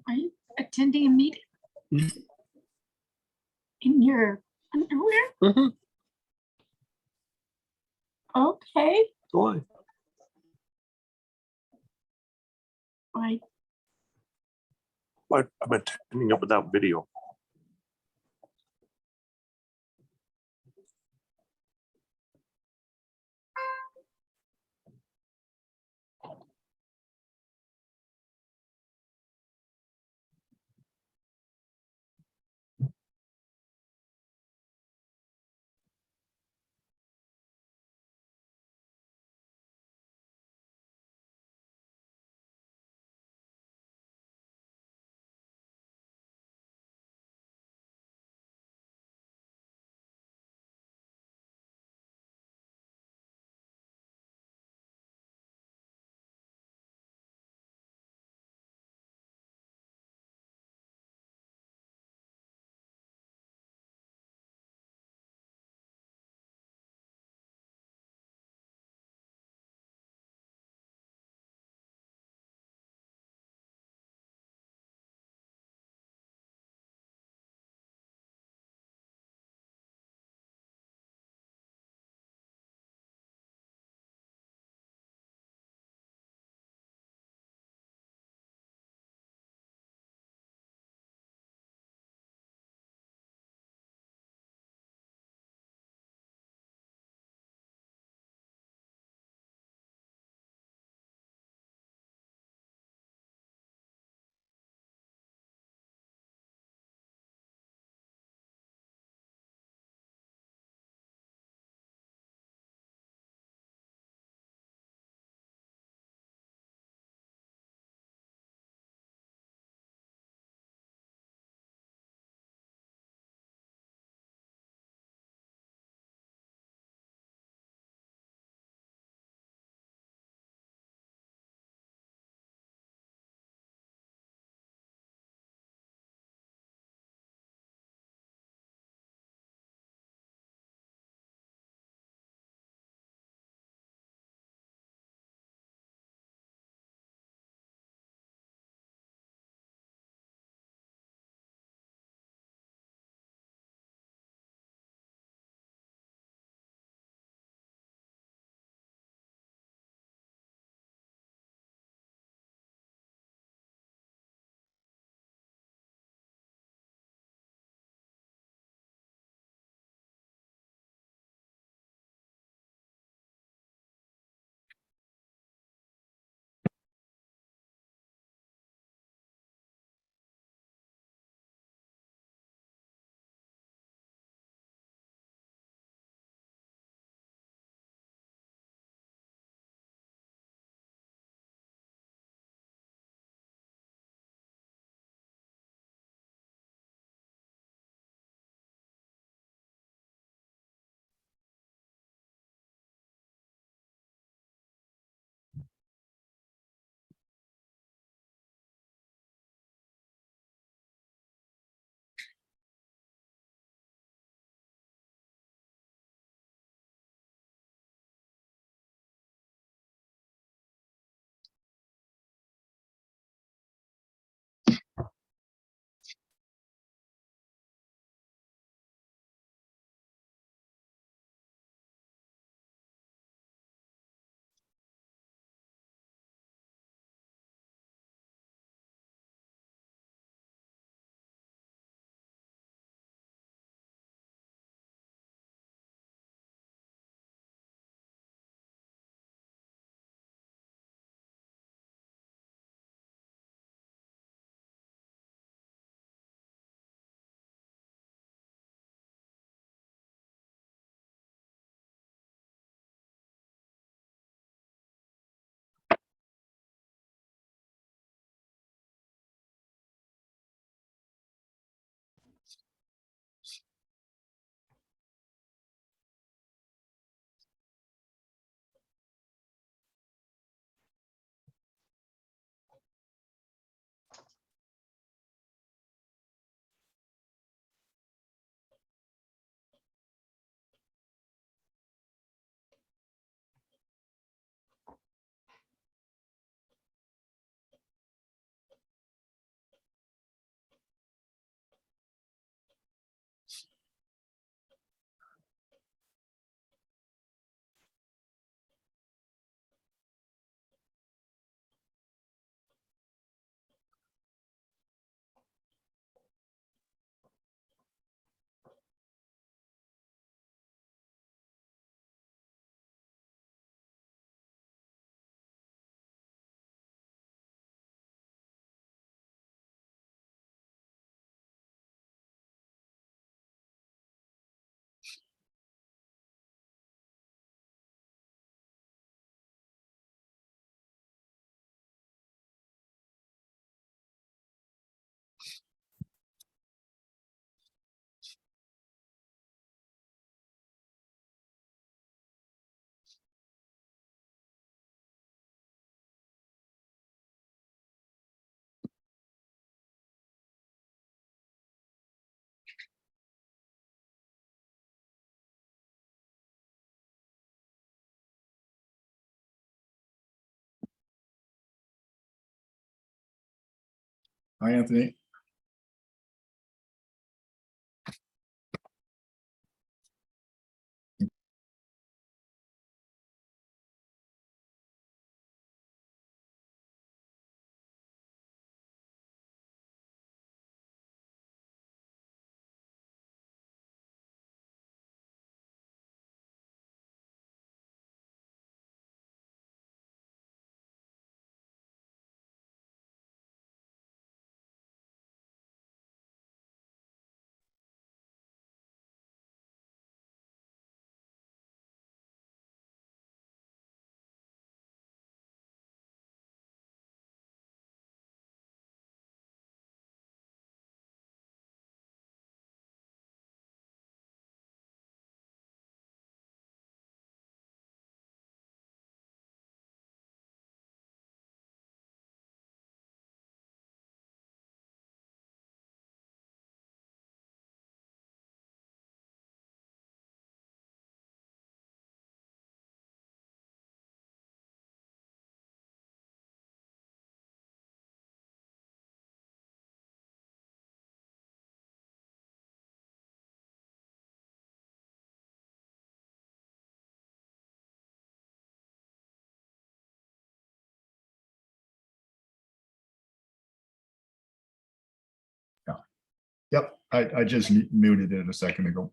Are you attending a meeting Mhm. in your underwear? Mhm. Okay. Why? Like, I'm attending it without video. Hi, Anthony. Yep, I just muted it a second ago.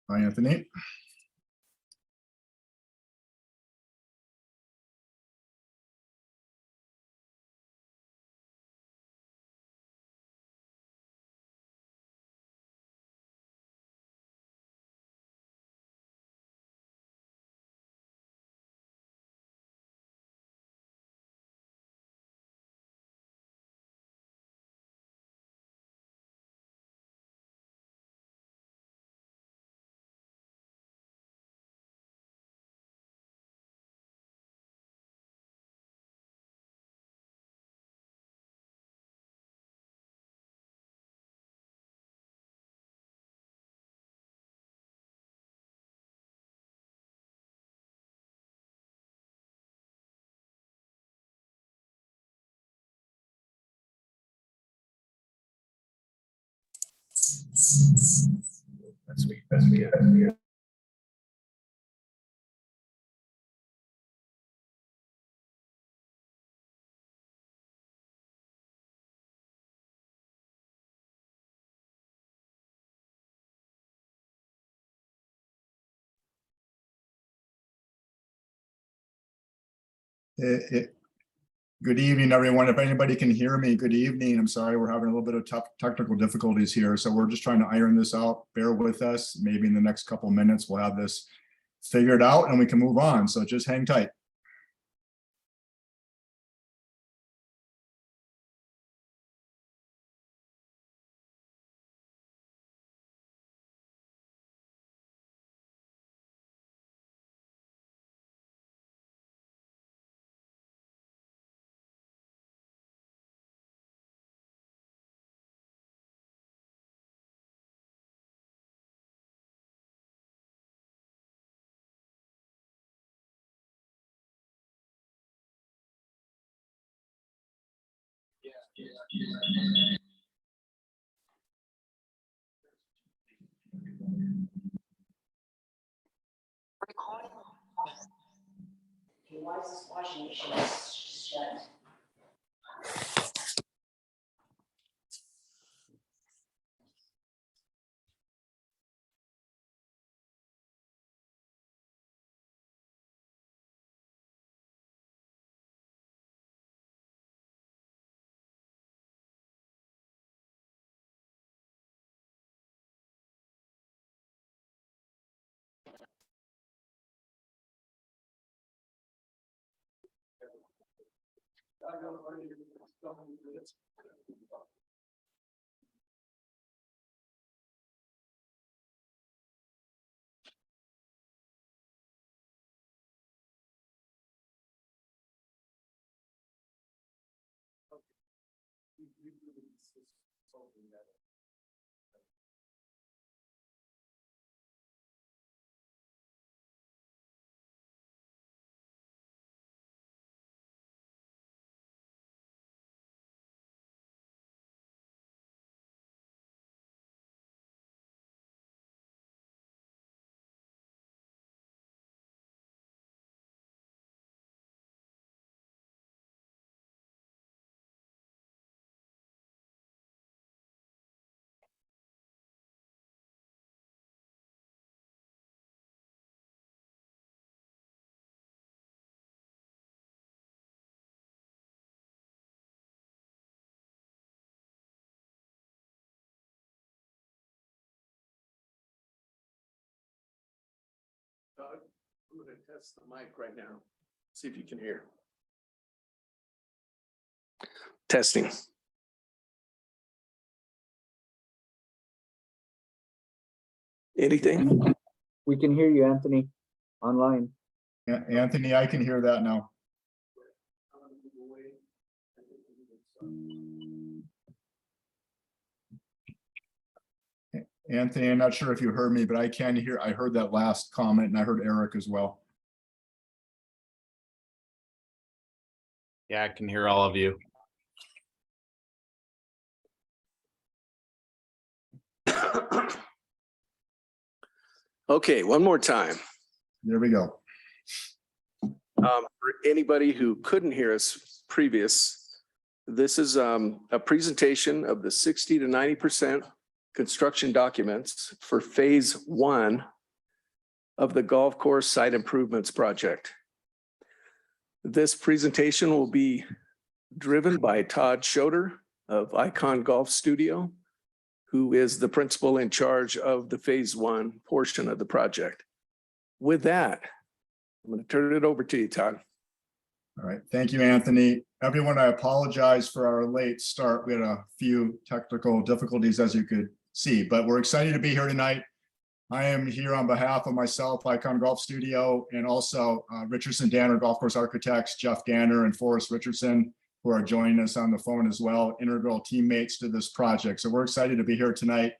Hi, Anthony. Good evening, everyone. If anybody can hear me, good evening. I'm sorry, we're having a little bit of tough technical difficulties here. So we're just trying to iron this out. Bear with us. Maybe in the next couple of minutes, we'll have this figured out and we can move on. So just hang tight. Why is this washing machine shut? Doug, I'm gonna test the mic right now. See if you can hear. Testing. Anything? We can hear you, Anthony, online. Anthony, I can hear that now. Anthony, I'm not sure if you heard me, but I can hear, I heard that last comment and I heard Eric as well. Yeah, I can hear all of you. Okay, one more time. There we go. For anybody who couldn't hear us previous, this is a presentation of the 60 to 90% construction documents for phase 1 of the golf course site improvements project. This presentation will be driven by Todd Schroeder of Icon Golf Studio, who is the principal in charge of the phase 1 portion of the project. With that, I'm going to turn it over to you, Todd. All right, thank you, Anthony. Everyone, I apologize for our late start. We had a few technical difficulties, as you could see, but we're excited to be here tonight. I am here on behalf of myself, Icon Golf Studio, and also Richardson Danner Golf Course Architects, Jeff Danner and Forrest Richardson, who are joining us on the phone as well, integral teammates to this project. So we're excited to be here tonight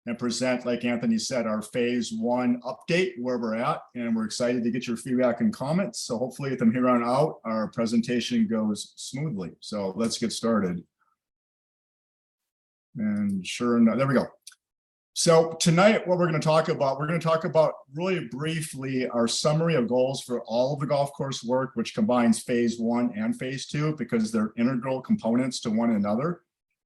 and present, like Anthony said, our phase 1 update, where we're at, and we're excited to get your feedback and comments. So hopefully from here on out, our presentation goes smoothly. So let's get started. And sure enough, there we go. So tonight, what we're going to talk about really briefly our summary of goals for all of the golf course work, which combines phase 1 and phase 2 because they're integral components to one another.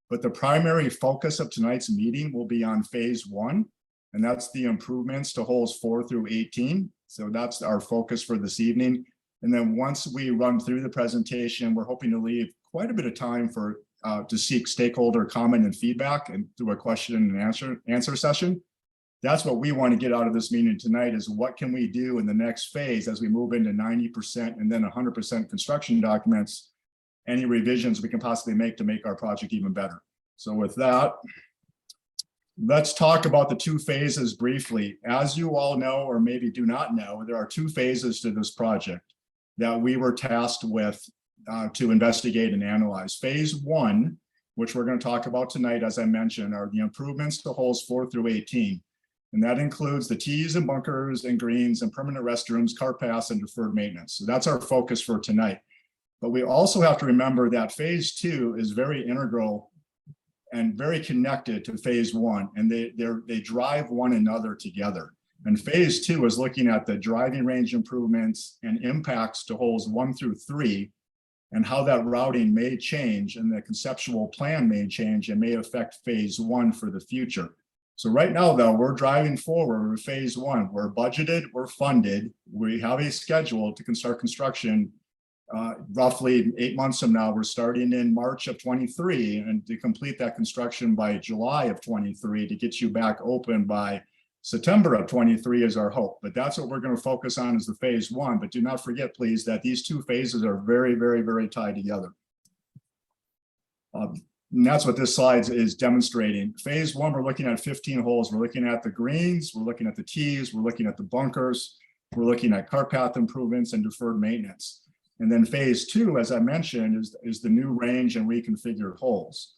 But the primary focus of tonight's meeting will be on phase 1, and that's the improvements to holes 4 through 18. So that's our focus for this evening. And then once we run through the presentation, we're hoping to leave quite a bit of time for to seek stakeholder comment and feedback and through a question and answer session. That's what we want to get out of this meeting tonight is what can we do in the next phase as we move into 90% and then 100% construction documents, any revisions we can possibly make to make our project even better. So with that, let's talk about the 2 phases briefly. As you all know, or maybe do not know, there are 2 phases to this project that we were tasked with to investigate and analyze. Phase 1, which we're going to talk about tonight, as I mentioned, are the improvements to holes 4 through 18. And that includes the tees and bunkers and greens and permanent restrooms, cart paths, and deferred maintenance. So that's our focus for tonight. But we also have to remember that phase 2 is very integral and very connected to phase 1, and they drive one another together. And phase 2 is looking at the driving range improvements and impacts to holes 1 through 3, and how that routing may change and the conceptual plan may change and may affect phase 1 for the future. So right now, though, we're driving forward with phase 1. We're budgeted, we're funded, we have a schedule to start construction roughly 8 months from now. We're starting in March of 23 and to complete that construction by July of 23 to get you back open by September of 23 is our hope. But that's what we're going to focus on is the phase 1. But do not forget, please, that these 2 phases are very, very, very tied together. And that's what this slide is demonstrating. Phase 1, we're looking at 15 holes. We're looking at the greens, we're looking at the tees, we're looking at the bunkers, we're looking at cart path improvements and deferred maintenance. And then phase 2, as I mentioned, is the new range and reconfigured holes.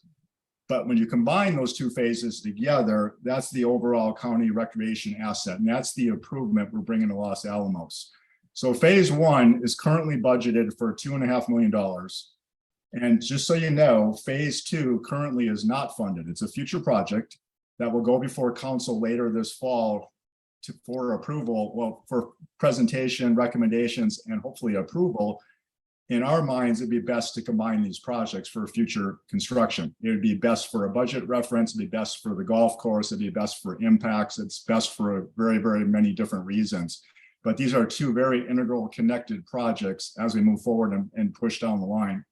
But when you combine those 2 phases together, that's the overall county recreation asset. And that's the improvement we're bringing to Los Alamos. So phase 1 is currently budgeted for $2.5 million. And just so you know, phase 2 currently is not funded. It's a future project that will go before council later this fall for approval, well, for presentation, recommendations, and hopefully approval. In our minds, it'd be best to combine these projects for future construction. It would be best for a budget reference, it'd be best for the golf course, it'd be best for impacts, it's best for very, very many different reasons. But these are 2 very integral connected projects as we move forward and push down the line.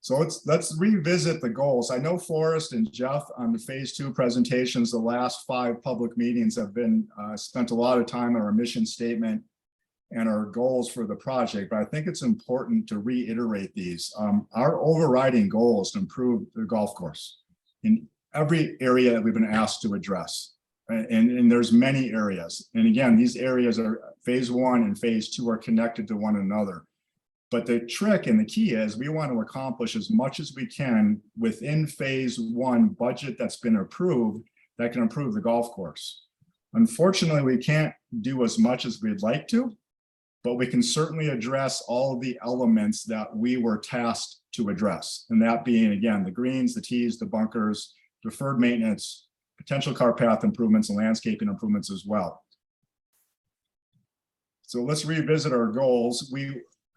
So let's revisit the goals. I know Forrest and Jeff on the phase 2 presentations, the last 5 public meetings have been spent a lot of time on our mission statement and our goals for the project, but I think it's important to reiterate these. Our overriding goal is to improve the golf course in every area that we've been asked to address. And there's many areas. And again, these areas are phase 1 and phase 2 are connected to one another. But the trick and the key is we want to accomplish as much as we can within phase 1 budget that's been approved that can improve the golf course. Unfortunately, we can't do as much as we'd like to, but we can certainly address all of the elements that we were tasked to address. And that being, again, the greens, the tees, the bunkers, deferred maintenance, potential cart path improvements, and landscaping improvements as well. So let's revisit our goals.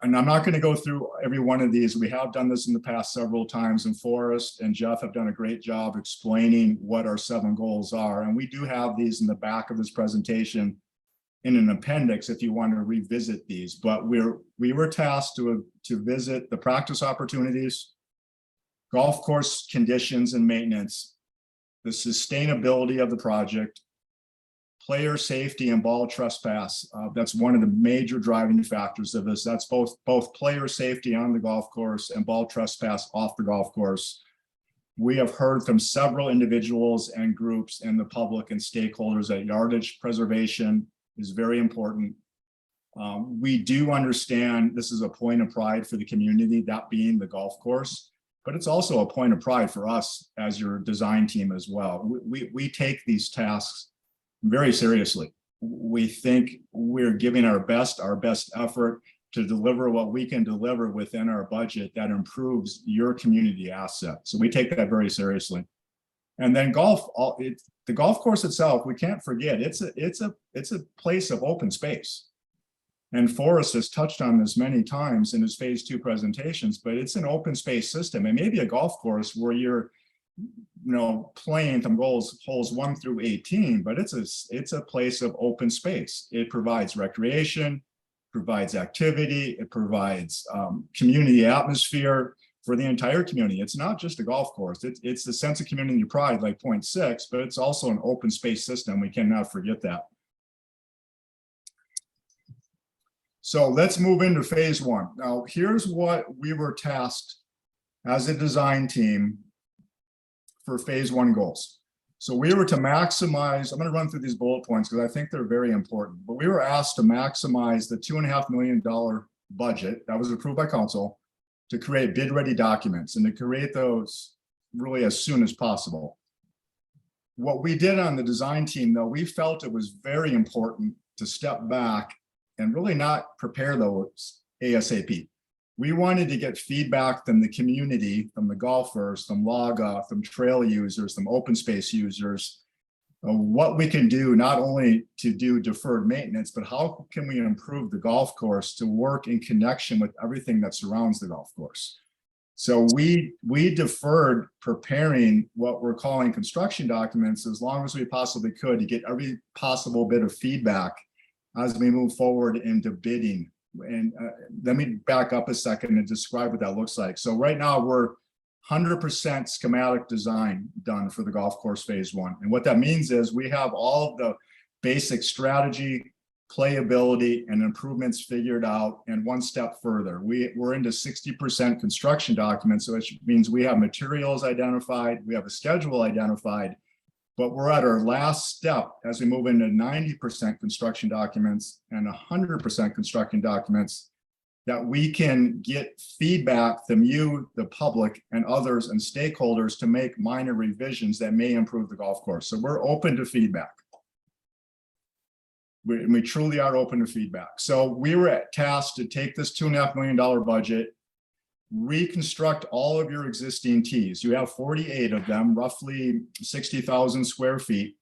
And I'm not going to go through every one of these. We have done this in the past several times, and Forrest and Jeff have done a great job explaining what our 7 goals are. And we do have these in the back of this presentation in an appendix if you want to revisit these. But we were tasked to visit the practice opportunities, golf course conditions and maintenance, the sustainability of the project, player safety and ball trespass. That's one of the major driving factors of this. That's both player safety on the golf course and ball trespass off the golf course. We have heard from several individuals and groups and the public and stakeholders that yardage preservation is very important. We do understand this is a point of pride for the community, that being the golf course, but it's also a point of pride for us as your design team as well. We take these tasks very seriously. We think we're giving our best effort to deliver what we can deliver within our budget that improves your community asset. So we take that very seriously. And then the golf course itself, we can't forget, it's a place of open space. And Forrest has touched on this many times in his phase 2 presentations, but it's an open space system. It may be a golf course where you're, playing from holes 1 through 18, but it's a place of open space. It provides recreation, provides activity, it provides community atmosphere for the entire community. It's not just a golf course. It's the sense of community pride, like point 6, but it's also an open space system. We cannot forget that. So let's move into phase 1. Now, here's what we were tasked as a design team for phase 1 goals. So we were to maximize, I'm going to run through these bullet points because I think they're very important, but we were asked to maximize the $2.5 million budget that was approved by council to create bid-ready documents and to create those really as soon as possible. What we did on the design team, though, we felt it was very important to step back and really not prepare those ASAP. We wanted to get feedback from the community, from the golfers, from LOGA, from trail users, from open space users, what we can do not only to do deferred maintenance, but how can we improve the golf course to work in connection with everything that surrounds the golf course. So we deferred preparing what we're calling construction documents as long as we possibly could to get every possible bit of feedback as we move forward into bidding. And let me back up a second and describe what that looks like. So right now we're 100% schematic design done for the golf course phase 1. And what that means is we have all of the basic strategy, playability, and improvements figured out. And one step further, we're into 60% construction documents. So it means we have materials identified, we have a schedule identified, but we're at our last step as we move into 90% construction documents and 100% construction documents that we can get feedback from you, the public, and others and stakeholders to make minor revisions that may improve the golf course. So we're open to feedback. We truly are open to feedback. So we were tasked to take this $2.5 million budget, reconstruct all of your existing tees. You have 48 of them, roughly 60,000 square feet.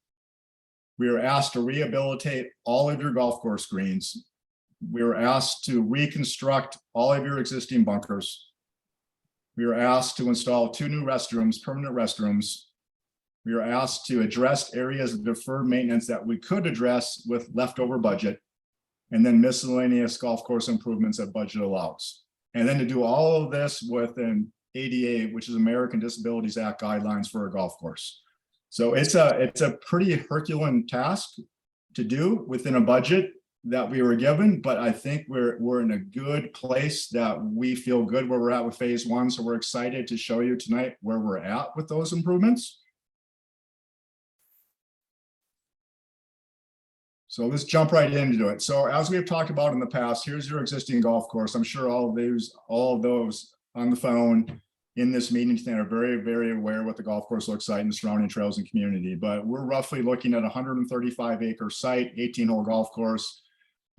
We were asked to rehabilitate all of your golf course greens. We were asked to reconstruct all of your existing bunkers. We were asked to install 2 new restrooms, permanent restrooms. We were asked to address areas of deferred maintenance that we could address with leftover budget, and then miscellaneous golf course improvements that budget allows. And then to do all of this with an ADA, which is American Disabilities Act guidelines for a golf course. So it's a pretty Herculean task to do within a budget that we were given, but I think we're in a good place that we feel good where we're at with phase 1. So we're excited to show you tonight where we're at with those improvements. So let's jump right into it. So as we have talked about in the past, here's your existing golf course. I'm sure all of those on the phone in this meeting tonight are very, very aware what the golf course looks like and the surrounding trails and community. But we're roughly looking at a 135-acre site, 18-hole golf course,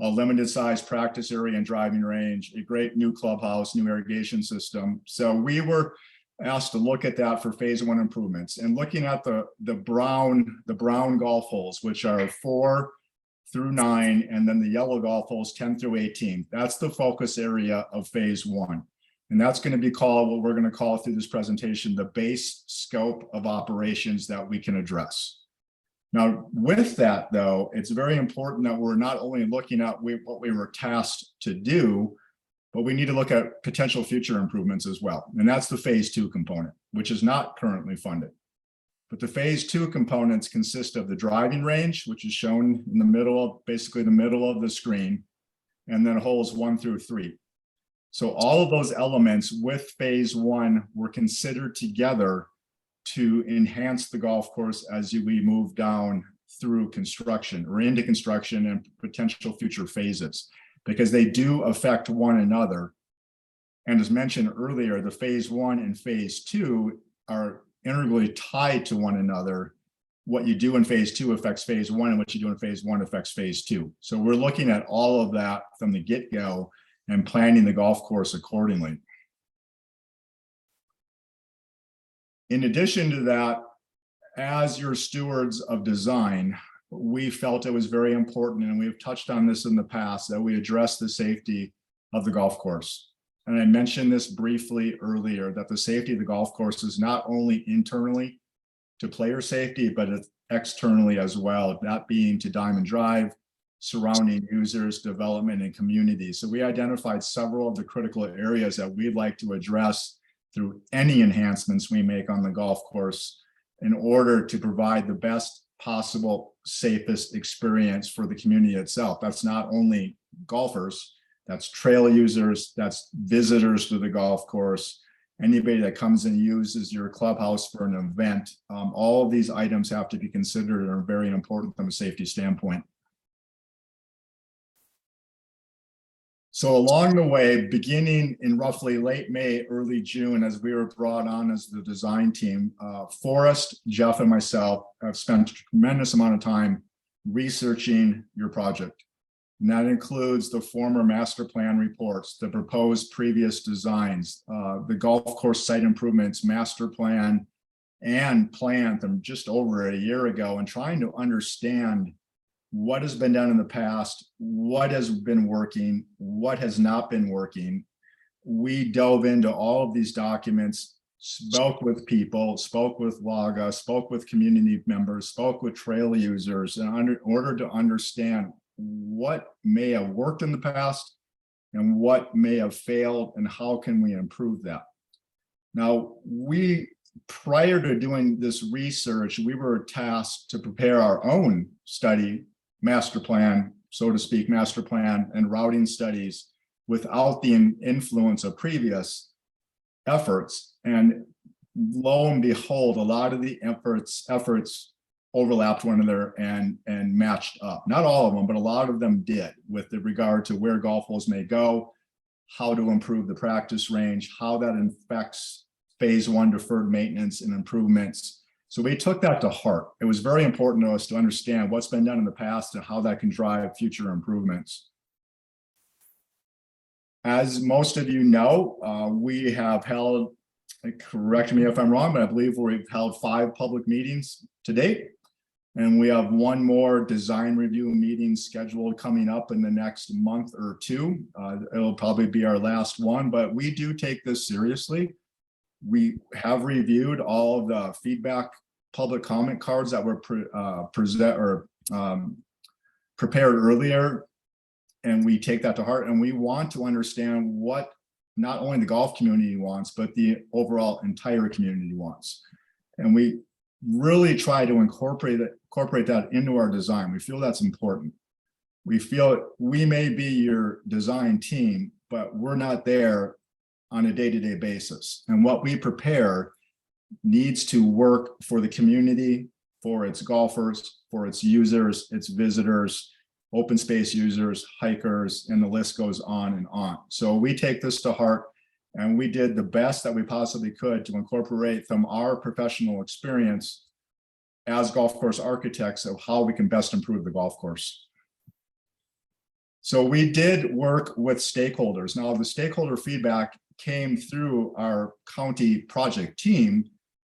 a limited size practice area and driving range, a great new clubhouse, new irrigation system. So we were asked to look at that for phase 1 improvements, and looking at the brown golf holes, which are 4 through 9, and then the yellow golf holes 10 through 18. That's the focus area of phase 1. And that's going to be called, what we're going to call through this presentation, the base scope of operations that we can address. Now, with that, though, it's very important that we're not only looking at what we were tasked to do, but we need to look at potential future improvements as well. And that's the phase 2 component, which is not currently funded. But the phase 2 components consist of the driving range, which is shown in the middle, basically the middle of the screen, and then holes 1 through 3. So all of those elements with phase 1 were considered together to enhance the golf course as we move down through construction or into construction and potential future phases, because they do affect one another. And as mentioned earlier, the phase 1 and phase 2 are integrally tied to one another. What you do in phase 2 affects phase 1, and what you do in phase 1 affects phase 2. So we're looking at all of that from the get-go and planning the golf course accordingly. In addition to that, as your stewards of design, we felt it was very important, and we've touched on this in the past, that we address the safety of the golf course. And I mentioned this briefly earlier, that the safety of the golf course is not only internally to player safety, but it's externally as well, that being to Diamond Drive, surrounding users, development, and community. So we identified several of the critical areas that we'd like to address through any enhancements we make on the golf course in order to provide the best possible, safest experience for the community itself. That's not only golfers, that's trail users, that's visitors to the golf course, anybody that comes and uses your clubhouse for an event. All of these items have to be considered and are very important from a safety standpoint. So along the way, beginning in roughly late May, early June, as we were brought on as the design team, Forrest, Jeff, and myself have spent a tremendous amount of time researching your project. And that includes the former master plan reports, the proposed previous designs, the golf course site improvements, master plan, and plan from just over a year ago, and trying to understand what has been done in the past, what has been working, what has not been working. We dove into all of these documents, spoke with people, spoke with LAGA, spoke with community members, spoke with trail users in order to understand what may have worked in the past and what may have failed, and how can we improve that. Now, prior to doing this research, we were tasked to prepare our own study, master plan, so to speak, master plan and routing studies without the influence of previous efforts. And lo and behold, a lot of the efforts overlapped one another and matched up. Not all of them, but a lot of them did, with regard to where golf holes may go, how to improve the practice range, how that affects phase one deferred maintenance and improvements. So we took that to heart. It was very important to us to understand what's been done in the past and how that can drive future improvements. As most of you know, we have held, correct me if I'm wrong, but I believe we've held 5 public meetings to date. And we have one more design review meeting scheduled coming up in the next month or two. It'll probably be our last one, but we do take this seriously. We have reviewed all of the feedback public comment cards that were prepared earlier, and we take that to heart, and we want to understand what not only the golf community wants, but the overall entire community wants. And we really try to incorporate that into our design. We feel that's important. We feel we may be your design team, but we're not there on a day-to-day basis. And what we prepare needs to work for the community, for its golfers, for its users, its visitors, open space users, hikers, and the list goes on and on. So we take this to heart, and we did the best that we possibly could to incorporate from our professional experience as golf course architects of how we can best improve the golf course. So we did work with stakeholders. Now, the stakeholder feedback came through our county project team,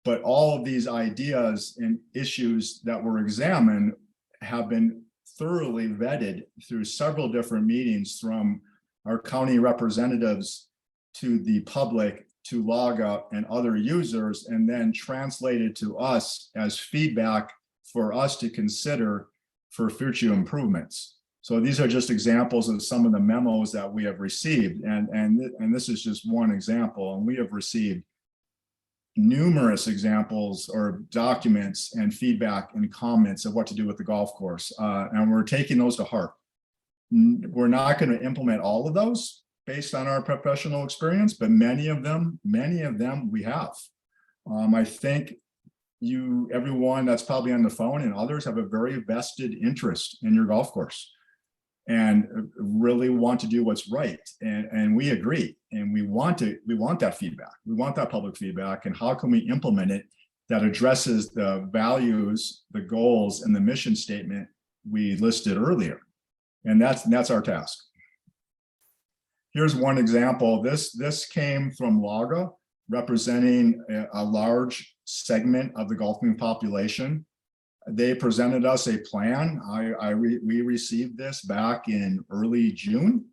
but all of these ideas and issues that were examined have been thoroughly vetted through several different meetings, from our county representatives to the public, to LAGA and other users, and then translated to us as feedback for us to consider for future improvements. So these are just examples of some of the memos that we have received, and this is just one example, and we have received numerous examples or documents and feedback and comments of what to do with the golf course, and we're taking those to heart. We're not going to implement all of those based on our professional experience, but many of them we have. I think everyone that's probably on the phone and others have a very vested interest in your golf course and really want to do what's right. And we agree, and we want that feedback. We want that public feedback, and how can we implement it that addresses the values, the goals, and the mission statement we listed earlier. And that's our task. Here's one example. This came from LAGA, representing a large segment of the golfing population. They presented us a plan. We received this back in early June.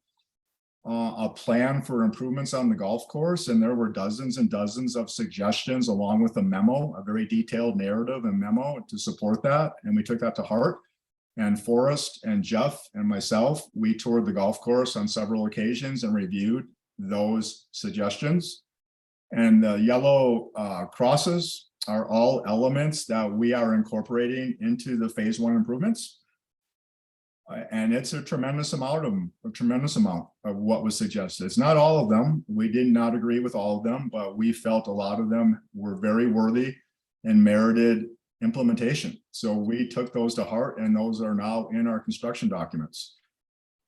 A plan for improvements on the golf course, and there were dozens and dozens of suggestions along with a memo, a very detailed narrative and memo to support that. And we took that to heart. And Forrest and Jeff and myself, we toured the golf course on several occasions and reviewed those suggestions. And the yellow crosses are all elements that we are incorporating into the phase 1 improvements. And it's a tremendous amount of what was suggested. It's not all of them. We did not agree with all of them, but we felt a lot of them were very worthy and merited implementation. So we took those to heart, and those are now in our construction documents.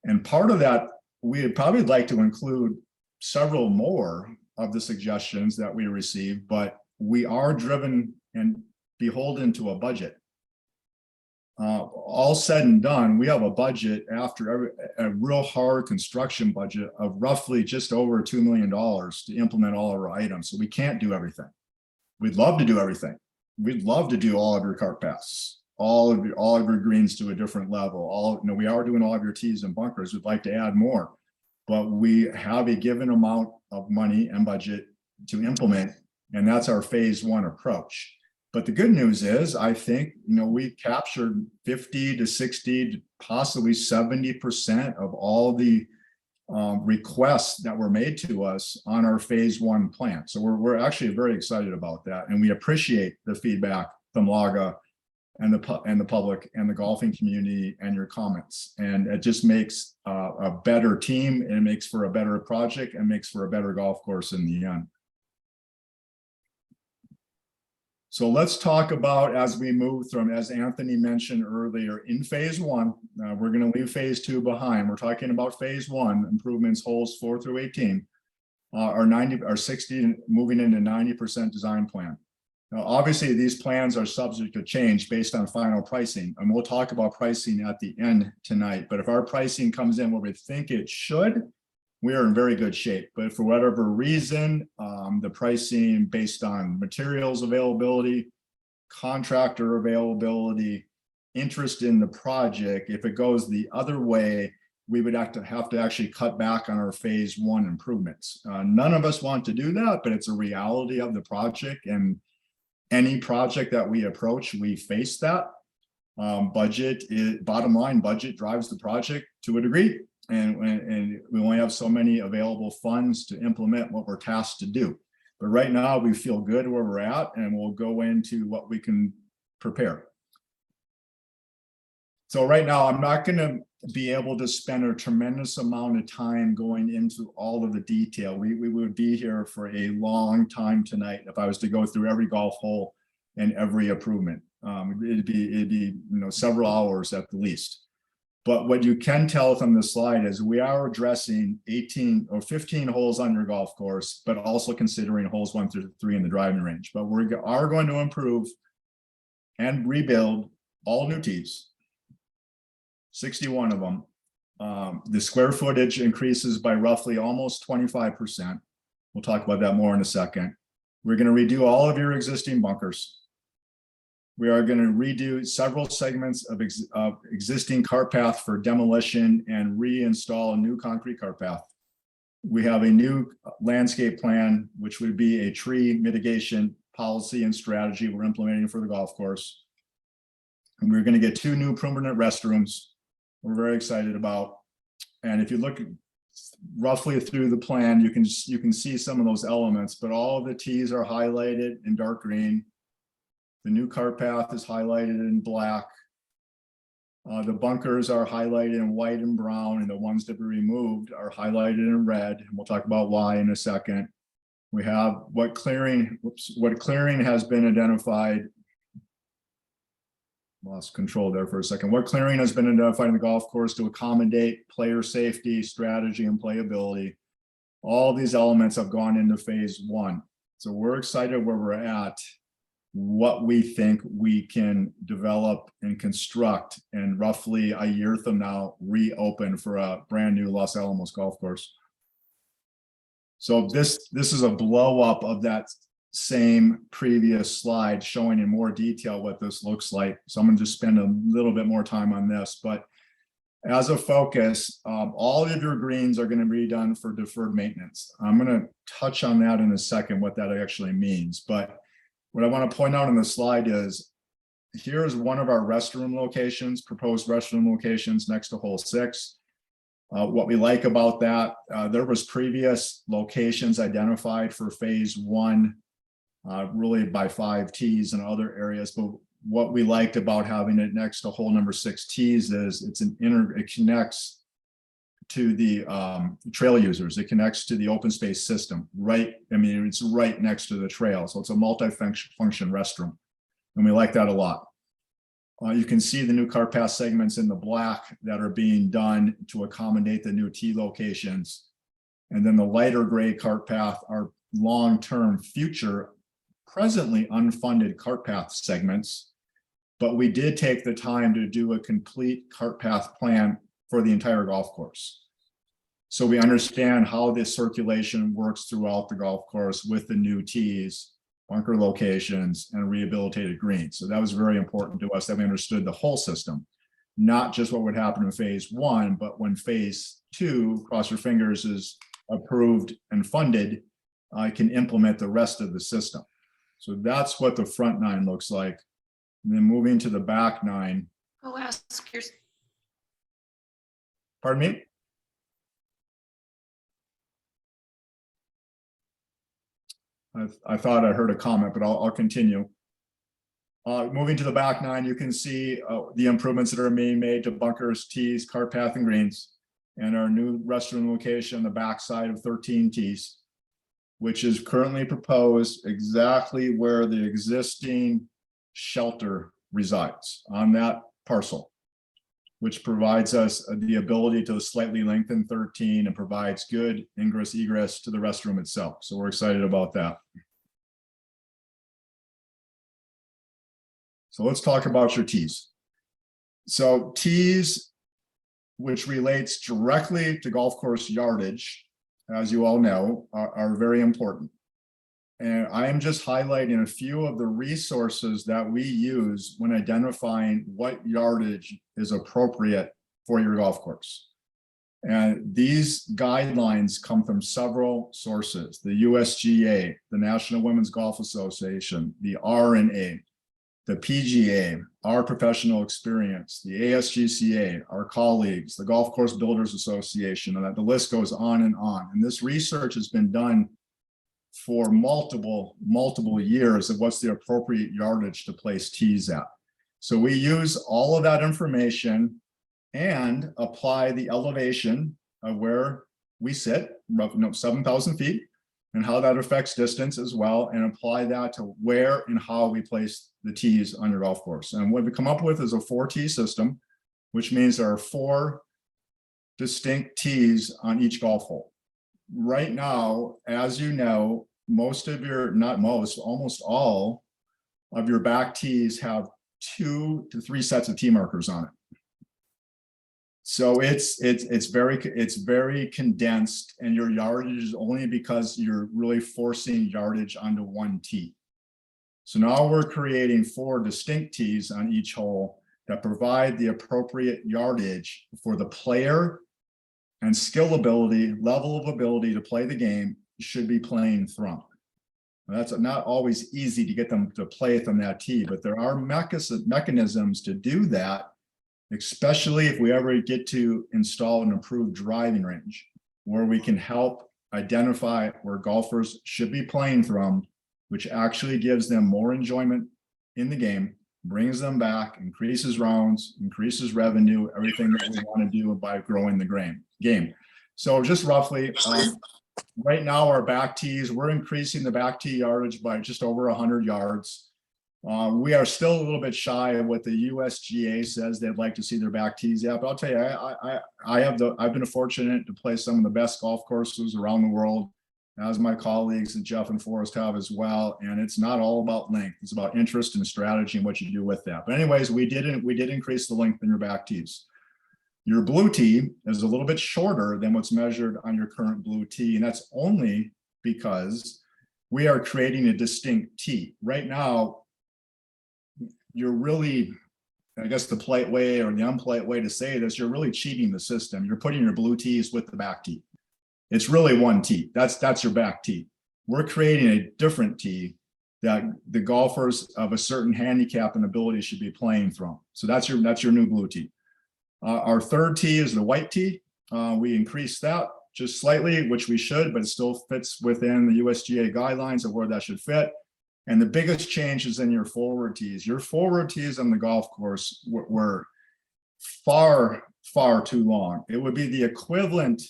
And part of that, we'd probably like to include several more of the suggestions that we received, but we are driven and beholden to a budget. All said and done, we have a budget after a real hard construction budget of roughly just over $2 million to implement all of our items. So we can't do everything. We'd love to do everything. We'd love to do all of your cart paths, all of your greens to a different level. We are doing all of your tees and bunkers. We'd like to add more, but we have a given amount of money and budget to implement, and that's our phase 1 approach. But the good news is, I think, we captured 50 to 60 to possibly 70% of all the requests that were made to us on our phase 1 plan. So we're actually very excited about that. And we appreciate the feedback from LAGA and the public and the golfing community and your comments. And it just makes a better team, and it makes for a better project, and makes for a better golf course in the end. So let's talk about, as we move from, as Anthony mentioned earlier, in phase 1, we're going to leave phase 2 behind. We're talking about phase 1 improvements, holes 4 through 18, are 60, moving into 90% design plan. Now, obviously, these plans are subject to change based on final pricing, and we'll talk about pricing at the end tonight. But if our pricing comes in where we think it should, we are in very good shape. But for whatever reason, the pricing based on materials availability, contractor availability, interest in the project, if it goes the other way, we would have to actually cut back on our phase 1 improvements. None of us want to do that, but it's a reality of the project, and any project that we approach, we face that. Bottom line, budget drives the project to a degree. And we only have so many available funds to implement what we're tasked to do. But right now we feel good where we're at, and we'll go into what we can prepare. So right now, I'm not going to be able to spend a tremendous amount of time going into all of the detail. We would be here for a long time tonight if I was to go through every golf hole and every improvement. It'd be several hours at the least. But what you can tell from the slide is we are addressing 18 or 15 holes on your golf course, but also considering holes 1 through 3 in the driving range. But we are going to improve and rebuild all new tees, 61 of them. The square footage increases by roughly almost 25%. We'll talk about that more in a second. We're going to redo all of your existing bunkers. We are going to redo several segments of existing cart path for demolition and reinstall a new concrete cart path. We have a new landscape plan, which would be a tree mitigation policy and strategy we're implementing for the golf course. And we're going to get 2 new permanent restrooms we're very excited about. And if you look roughly through the plan, you can see some of those elements, but all of the tees are highlighted in dark green. The new cart path is highlighted in black. The bunkers are highlighted in white and brown, and the ones that we removed are highlighted in red. And we'll talk about why in a second. We have what clearing has been identified. Lost control there for a second. What clearing has been identified in the golf course to accommodate player safety, strategy, and playability. All these elements have gone into phase 1. So we're excited where we're at, what we think we can develop and construct, and roughly a year from now reopen for a brand new Los Alamos golf course. So this is a blow up of that same previous slide showing in more detail what this looks like. So I'm going to just spend a little bit more time on this, but as a focus, all of your greens are going to be done for deferred maintenance. I'm going to touch on that in a second, what that actually means. But what I want to point out on the slide is here's one of our restroom locations, proposed restroom locations next to hole 6. What we like about that, there was previous locations identified for phase 1, really by 5 tees and other areas. But what we liked about having it next to hole number 6 tees is it connects to the trail users. It connects to the open space system, right? I mean, it's right next to the trail. So it's a multi-function restroom. And we like that a lot. You can see the new cart path segments in the black that are being done to accommodate the new T locations. And then the lighter gray cart path are long-term future, presently unfunded cart path segments. But we did take the time to do a complete cart path plan for the entire golf course. So we understand how this circulation works throughout the golf course with the new tees, bunker locations, and rehabilitated greens. So that was very important to us that we understood the whole system, not just what would happen in phase 1, but when phase 2, cross your fingers, is approved and funded, I can implement the rest of the system. So that's what the front 9 looks like. And then moving to the back 9. Go ask your, Pardon me? I thought I heard a comment, but I'll continue. Moving to the back 9, you can see the improvements that are being made to bunkers, tees, cart path, and greens, and our new restroom location on the back side of 13 tees, which is currently proposed exactly where the existing shelter resides on that parcel, which provides us the ability to slightly lengthen 13 and provides good ingress egress to the restroom itself. So we're excited about that. So let's talk about your tees. So tees, which relates directly to golf course yardage, as you all know, are very important. And I am just highlighting a few of the resources that we use when identifying what yardage is appropriate for your golf course. And these guidelines come from several sources: the USGA, the National Women's Golf Association, the R&A, the PGA, our professional experience, the ASGCA, our colleagues, the Golf Course Builders Association, and that the list goes on and on. And this research has been done for multiple years of what's the appropriate yardage to place tees at. So we use all of that information and apply the elevation of where we sit, roughly 7,000 feet, and how that affects distance as well, and apply that to where and how we place the tees on your golf course. And what we come up with is a 4-tee system, which means there are 4 distinct tees on each golf hole. Right now, as you know, most of your, not most, almost all of your back tees have 2 to 3 sets of tee markers on it. So it's very condensed, and your yardage is only because you're really forcing yardage onto 1 tee. So now we're creating 4 distinct tees on each hole that provide the appropriate yardage for the player and skill ability, level of ability to play the game should be playing from. Now, that's not always easy to get them to play from that tee, but there are mechanisms to do that, especially if we ever get to install an improved driving range, where we can help identify where golfers should be playing from, which actually gives them more enjoyment in the game, brings them back, increases rounds, increases revenue, everything that we want to do by growing the game. So just roughly, right now our back tees, we're increasing the back tee yardage by just over 100 yards. We are still a little bit shy of what the USGA says they'd like to see their back tees at, but I'll tell you, I've been fortunate to play some of the best golf courses around the world, as my colleagues and Jeff and Forrest have as well. And it's not all about length; it's about interest and strategy and what you do with that. But anyways, we did increase the length in your back tees. Your blue tee is a little bit shorter than what's measured on your current blue tee, and that's only because we are creating a distinct tee. Right now, you're really, I guess the polite way or the unpolite way to say this, you're really cheating the system. You're putting your blue tees with the back tee. It's really one tee. That's your back tee. We're creating a different tee that the golfers of a certain handicap and ability should be playing from. So that's your new blue tee. Our third tee is the white tee. We increased that just slightly, which we should, but it still fits within the USGA guidelines of where that should fit. And the biggest change is in your forward tees. Your forward tees on the golf course were far, far too long. It would be the equivalent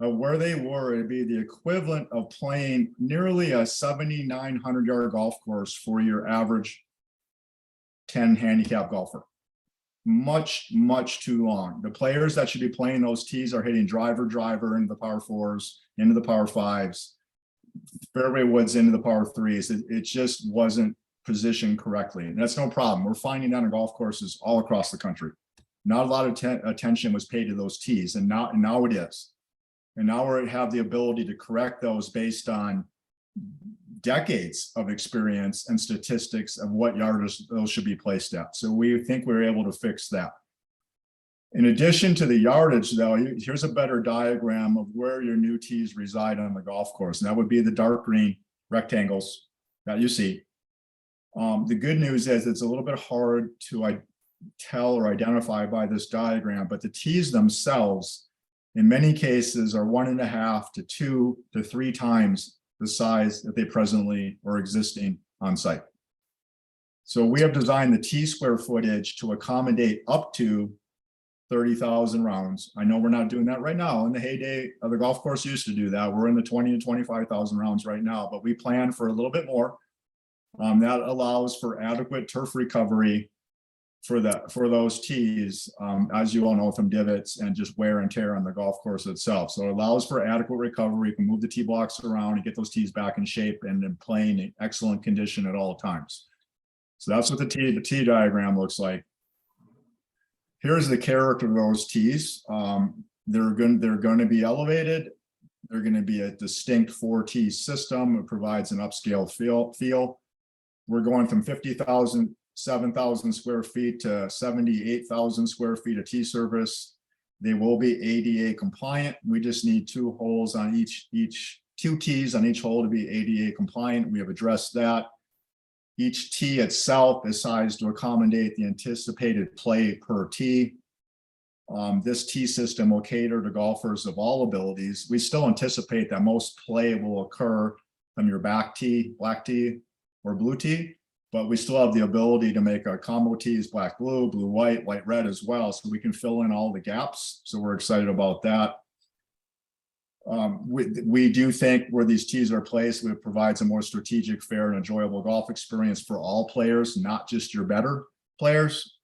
of where they were. It'd be the equivalent of playing nearly a 7,900-yard golf course for your average 10 handicap golfer. Much, much too long. The players that should be playing those tees are hitting driver into the par fours, into the par fives, fairway woods into the par threes. It just wasn't positioned correctly. And that's no problem. We're finding that on golf courses all across the country. Not a lot of attention was paid to those tees, and now it is. And now we have the ability to correct those based on decades of experience and statistics of what yardage those should be placed at. So we think we're able to fix that. In addition to the yardage, though, here's a better diagram of where your new tees reside on the golf course. And that would be the dark green rectangles that you see. The good news is it's a little bit hard to tell or identify by this diagram, but the tees themselves, in many cases, are 1.5 to 2 to 3 times the size that they presently are existing on site. So we have designed the tee square footage to accommodate up to 30,000 rounds. I know we're not doing that right now. In the heyday of the golf course used to do that. We're in the 20 to 25,000 rounds right now, but we plan for a little bit more. That allows for adequate turf recovery for those tees, as you all know, from divots and just wear and tear on the golf course itself. So it allows for adequate recovery. You can move the tee blocks around and get those tees back in shape and in playing in excellent condition at all times. So that's what the tee diagram looks like. Here's the character of those tees. They're going to be elevated. They're going to be a distinct 4-tee system. It provides an upscale feel. We're going from 7,000 square feet to 78,000 square feet of tee surface. They will be ADA compliant. We just need 2 holes on each 2 tees on each hole to be ADA compliant. We have addressed that. Each tee itself is sized to accommodate the anticipated play per tee. This tee system will cater to golfers of all abilities. We still anticipate that most play will occur from your back tee, black tee, or blue tee, but we still have the ability to make our combo tees black, blue, blue, white, white, red as well. So we can fill in all the gaps. So we're excited about that. We do think where these tees are placed, it provides a more strategic, fair, and enjoyable golf experience for all players, not just your better players.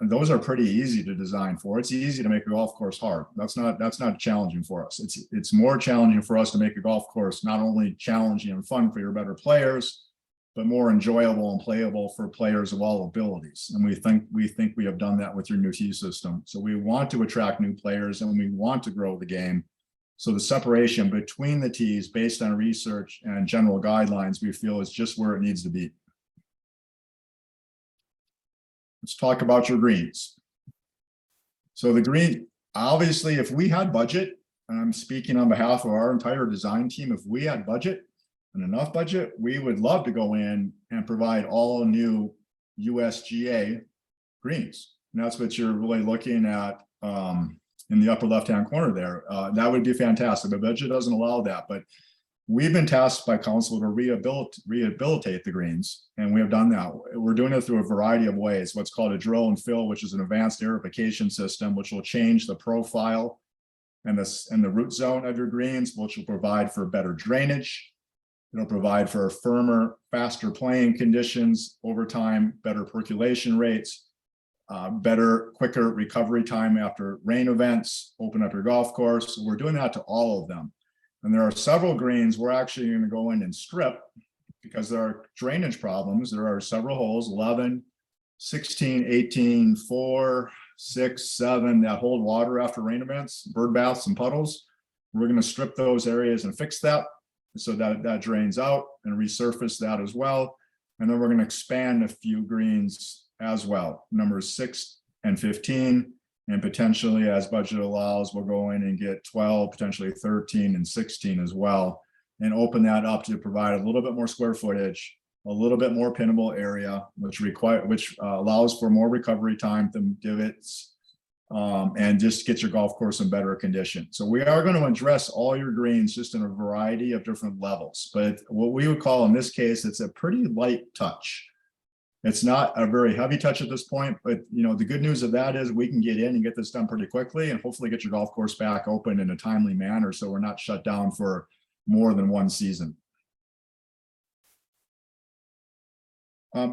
And those are pretty easy to design for. It's easy to make a golf course hard. That's not challenging for us. It's more challenging for us to make a golf course not only challenging and fun for your better players, but more enjoyable and playable for players of all abilities. And we think we have done that with your new tee system. So we want to attract new players and we want to grow the game. So the separation between the tees based on research and general guidelines, we feel is just where it needs to be. Let's talk about your greens. So the green, obviously, if we had budget, and I'm speaking on behalf of our entire design team, if we had budget and enough budget, we would love to go in and provide all new USGA greens. And that's what you're really looking at in the upper left-hand corner there. That would be fantastic. The budget doesn't allow that, but we've been tasked by council to rehabilitate the greens, and we have done that. We're doing it through a variety of ways. What's called a drill and fill, which is an advanced aerification system, which will change the profile and the root zone of your greens, which will provide for better drainage. It'll provide for firmer, faster playing conditions over time, better percolation rates, better, quicker recovery time after rain events, open up your golf course. So we're doing that to all of them. And there are several greens we're actually going to go in and strip because there are drainage problems. There are several holes, 11, 16, 18, 4, 6, 7, that hold water after rain events, bird baths and puddles. We're going to strip those areas and fix that. So that drains out and resurface that as well. And then we're going to expand a few greens as well, numbers 6 and 15. And potentially, as budget allows, we'll go in and get 12, potentially 13 and 16 as well, and open that up to provide a little bit more square footage, a little bit more pinnable area, which allows for more recovery time from divots, and just get your golf course in better condition. So we are going to address all your greens just in a variety of different levels, but what we would call in this case, it's a pretty light touch. It's not a very heavy touch at this point, but the good news of that is we can get in and get this done pretty quickly and hopefully get your golf course back open in a timely manner, so we're not shut down for more than one season.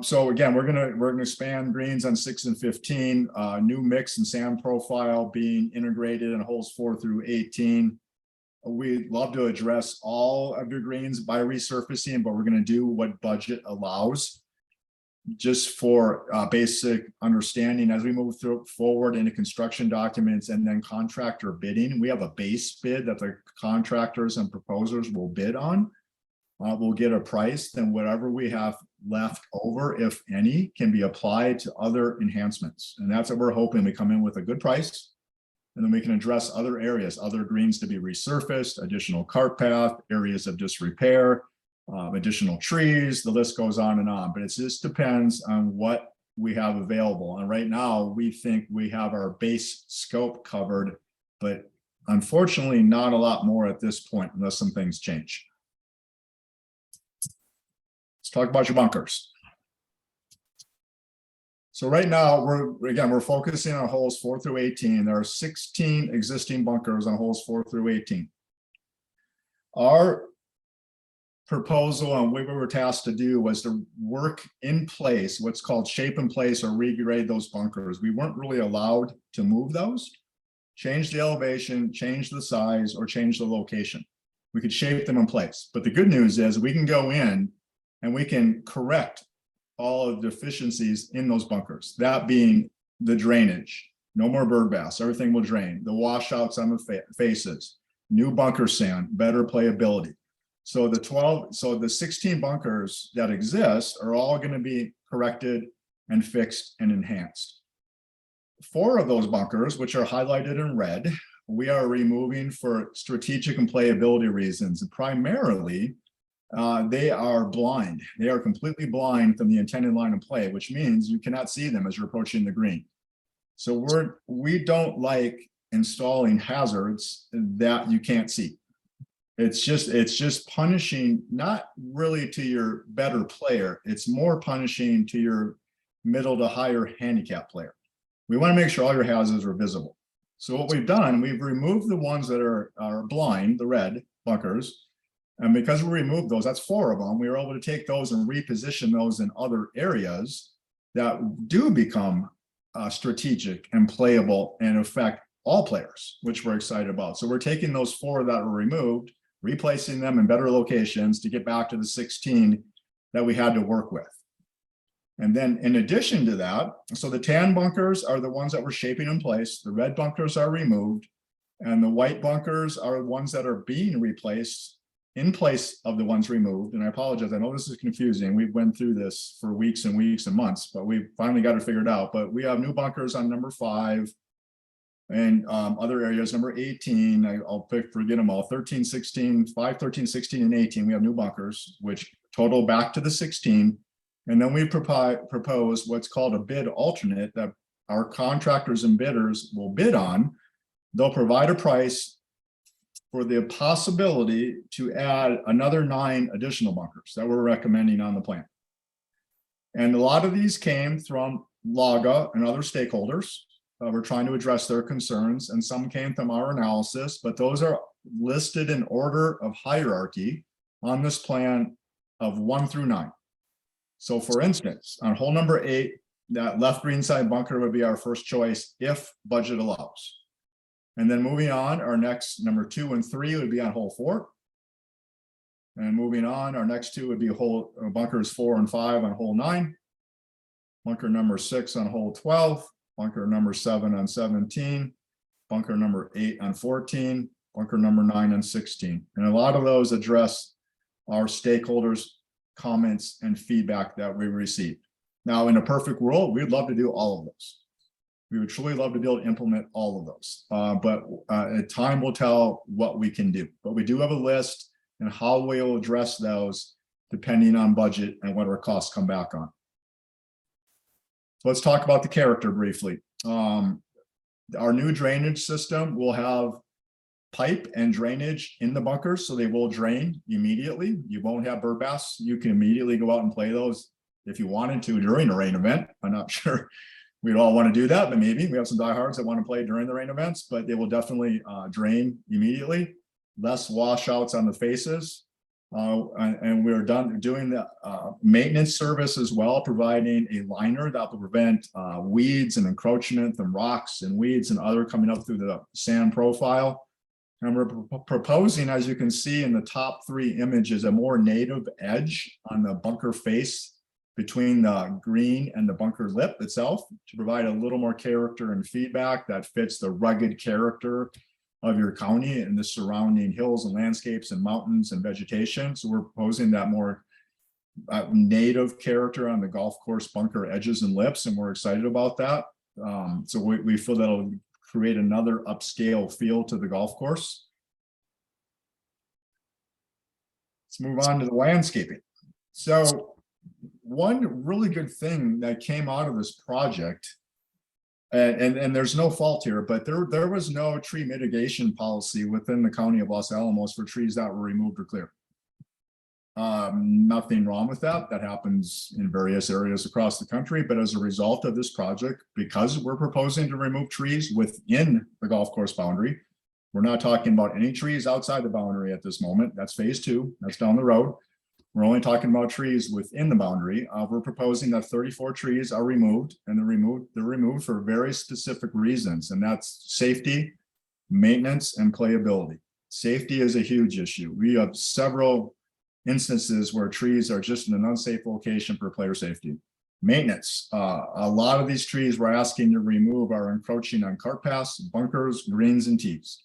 So again, we're gonna expand greens on 6 and 15, new mix and sand profile being integrated in holes 4 through 18. We'd love to address all of your greens by resurfacing, but we're gonna do what budget allows. Just for basic understanding, as we move forward into construction documents and then contractor bidding, we have a base bid that the contractors and proposers will bid on. We'll get a price, then whatever we have left over, if any, can be applied to other enhancements. And that's what we're hoping. We come in with a good price, and then we can address other areas, other greens to be resurfaced, additional cart path, areas of disrepair, additional trees, the list goes on and on, but it just depends on what we have available. And right now we think we have our base scope covered, but unfortunately not a lot more at this point unless some things change. Let's talk about your bunkers. So right now we're focusing on holes 4 through 18. There are 16 existing bunkers on holes 4 through 18. Our proposal and what we were tasked to do was to work in place, what's called shape in place or regrade those bunkers. We weren't really allowed to move those, change the elevation, change the size, or change the location. We could shape them in place. But the good news is we can go in and we can correct all of the deficiencies in those bunkers. That being the drainage, no more bird baths, everything will drain, the washouts on the faces, new bunker sand, better playability. So the 16 bunkers that exist are all going to be corrected and fixed and enhanced. 4 of those bunkers, which are highlighted in red, we are removing for strategic and playability reasons. And primarily, they are blind. They are completely blind from the intended line of play, which means you cannot see them as you're approaching the green. So we don't like installing hazards that you can't see. It's just punishing, not really to your better player. It's more punishing to your middle to higher handicap player. We want to make sure all your hazards are visible. So what we've done, we've removed the ones that are blind, the red bunkers. And because we removed those, that's 4 of them, we were able to take those and reposition those in other areas that do become strategic and playable and affect all players, which we're excited about. So we're taking those 4 that were removed, replacing them in better locations to get back to the 16 that we had to work with. And then in addition to that, so the tan bunkers are the ones that we're shaping in place, the red bunkers are removed, and the white bunkers are the ones that are being replaced in place of the ones removed. And I apologize, I know this is confusing. We've went through this for weeks and weeks and months, but we finally got it figured out. But we have new bunkers on number 5, and other areas, number 18, I'll forget them all, 13, 16, 5, 13, 16, and 18, we have new bunkers, which total back to the 16. And then we propose what's called a bid alternate that our contractors and bidders will bid on. They'll provide a price for the possibility to add another 9 additional bunkers that we're recommending on the plan. And a lot of these came from LAGA and other stakeholders. We're trying to address their concerns, and some came from our analysis, but those are listed in order of hierarchy on this plan of 1 through 9. So for instance, on hole number 8, that left green side bunker would be our first choice if budget allows. And then moving on, our next number 2 and 3 would be on hole 4. And moving on, our next 2 would be bunkers 4 and 5 on hole 9. Bunker number 6 on hole 12. Bunker number 7 on 17, bunker number 8 on 14, bunker number 9 on 16. And a lot of those address our stakeholders' comments and feedback that we received. Now, in a perfect world, we'd love to do all of those. We would truly love to be able to implement all of those. But time will tell what we can do. But we do have a list and how we will address those depending on budget and what our costs come back on. So let's talk about the character briefly. Our new drainage system will have pipe and drainage in the bunkers, so they will drain immediately. You won't have bird baths. You can immediately go out and play those if you wanted to during a rain event. I'm not sure we'd all want to do that, but maybe we have some diehards that want to play during the rain events, but they will definitely drain immediately. Less washouts on the faces. And we're done doing the maintenance service as well, providing a liner that will prevent weeds and encroachment from rocks and weeds and other coming up through the sand profile. And we're proposing, as you can see in the top 3 images, a more native edge on the bunker face between the green and the bunker lip itself to provide a little more character and feedback that fits the rugged character of your county and the surrounding hills and landscapes and mountains and vegetation. So we're proposing that more native character on the golf course bunker edges and lips, and we're excited about that. So we feel that'll create another upscale feel to the golf course. Let's move on to the landscaping. So one really good thing that came out of this project, and there's no fault here, but there was no tree mitigation policy within the county of Los Alamos for trees that were removed or cleared. Nothing wrong with that. That happens in various areas across the country, but as a result of this project, because we're proposing to remove trees within the golf course boundary, we're not talking about any trees outside the boundary at this moment. That's phase 2. That's down the road. We're only talking about trees within the boundary. We're proposing that 34 trees are removed, and they're removed for very specific reasons, and that's safety, maintenance, and playability. Safety is a huge issue. We have several instances where trees are just in an unsafe location for player safety. Maintenance. A lot of these trees we're asking to remove are encroaching on cart paths, bunkers, greens, and tees,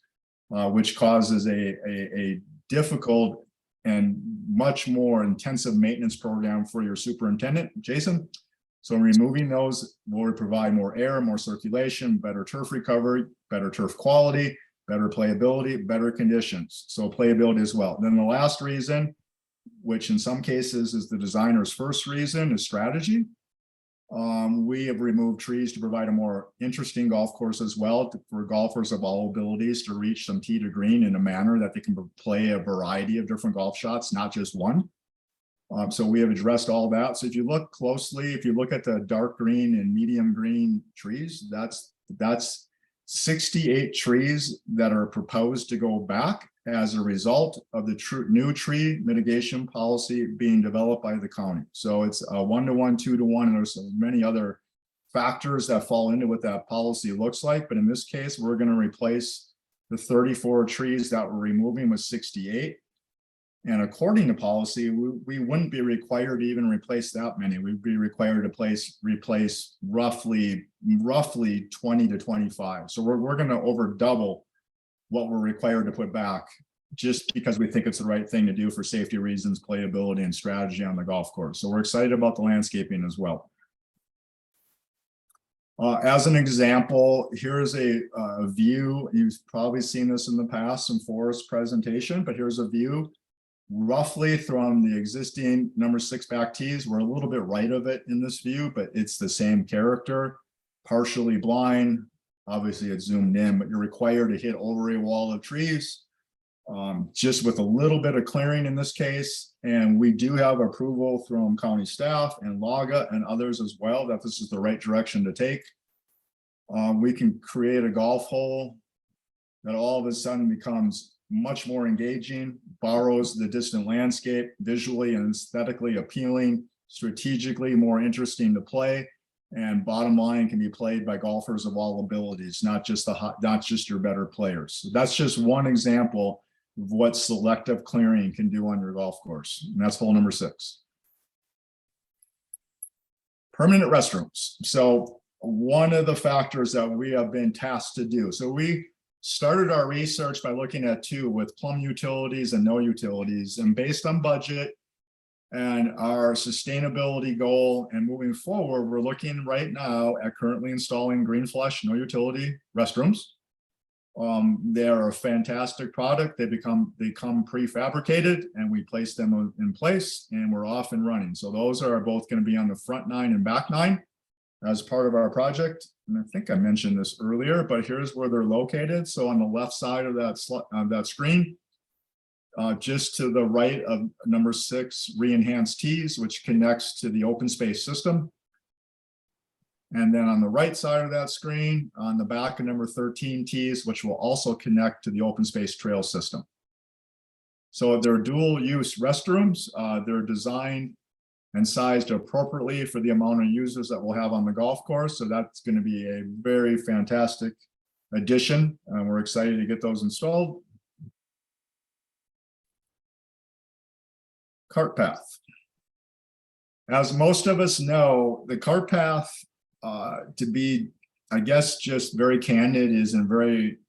which causes a difficult and much more intensive maintenance program for your superintendent, Jason. So removing those will provide more air, more circulation, better turf recovery, better turf quality, better playability, better conditions. So playability as well. Then the last reason, which in some cases is the designer's first reason, is strategy. We have removed trees to provide a more interesting golf course as well for golfers of all abilities to reach some tee to green in a manner that they can play a variety of different golf shots, not just one. So we have addressed all that. So if you look closely, if you look at the dark green and medium green trees, that's 68 trees that are proposed to go back as a result of the new tree mitigation policy being developed by the county. So it's a 1-to-1, 2-to-1, and there's many other factors that fall into what that policy looks like. But in this case, we're going to replace the 34 trees that we're removing with 68. And according to policy, we wouldn't be required to even replace that many. We'd be required to replace roughly 20 to 25. So we're going to over double what we're required to put back just because we think it's the right thing to do for safety reasons, playability, and strategy on the golf course. So we're excited about the landscaping as well. As an example, here's a view. You've probably seen this in the past, some forest presentation, but here's a view roughly from the existing number 6 back tees. We're a little bit right of it in this view, but it's the same character, partially blind. Obviously it's zoomed in, but you're required to hit over a wall of trees, just with a little bit of clearing in this case. And we do have approval from county staff and LAGA and others as well that this is the right direction to take. We can create a golf hole that all of a sudden becomes much more engaging, borrows the distant landscape, visually and aesthetically appealing, strategically more interesting to play, and bottom line can be played by golfers of all abilities, not just your better players. So that's just one example of what selective clearing can do on your golf course, and that's hole number 6. Permanent restrooms. So one of the factors that we have been tasked to do. So we started our research by looking at two with plumb utilities and no utilities, and based on budget and our sustainability goal and moving forward, we're looking right now at currently installing Green Flush no utility restrooms. They're a fantastic product. They come prefabricated and we place them in place and we're off and running. So those are both going to be on the front 9 and back 9 as part of our project. And I think I mentioned this earlier, but here's where they're located. So on the left side of that screen, just to the right of number 6, re-enhanced tees, which connects to the open space system. And then on the right side of that screen, on the back of number 13 tees, which will also connect to the open space trail system. So they're dual use restrooms. They're designed and sized appropriately for the amount of users that we'll have on the golf course. So that's going to be a very fantastic addition. And we're excited to get those installed. Cart path. As most of us know, the cart path, to be, I guess, just very candid, is in very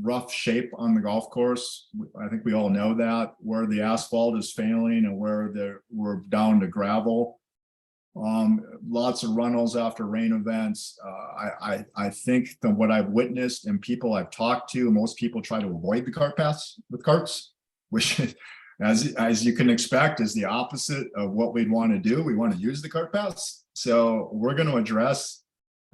rough shape on the golf course. I think we all know that, where the asphalt is failing and where we're down to gravel. Lots of runnels after rain events. I think that what I've witnessed and people I've talked to, most people try to avoid the cart paths with carts, which as you can expect is the opposite of what we'd want to do. We want to use the cart paths. So we're going to address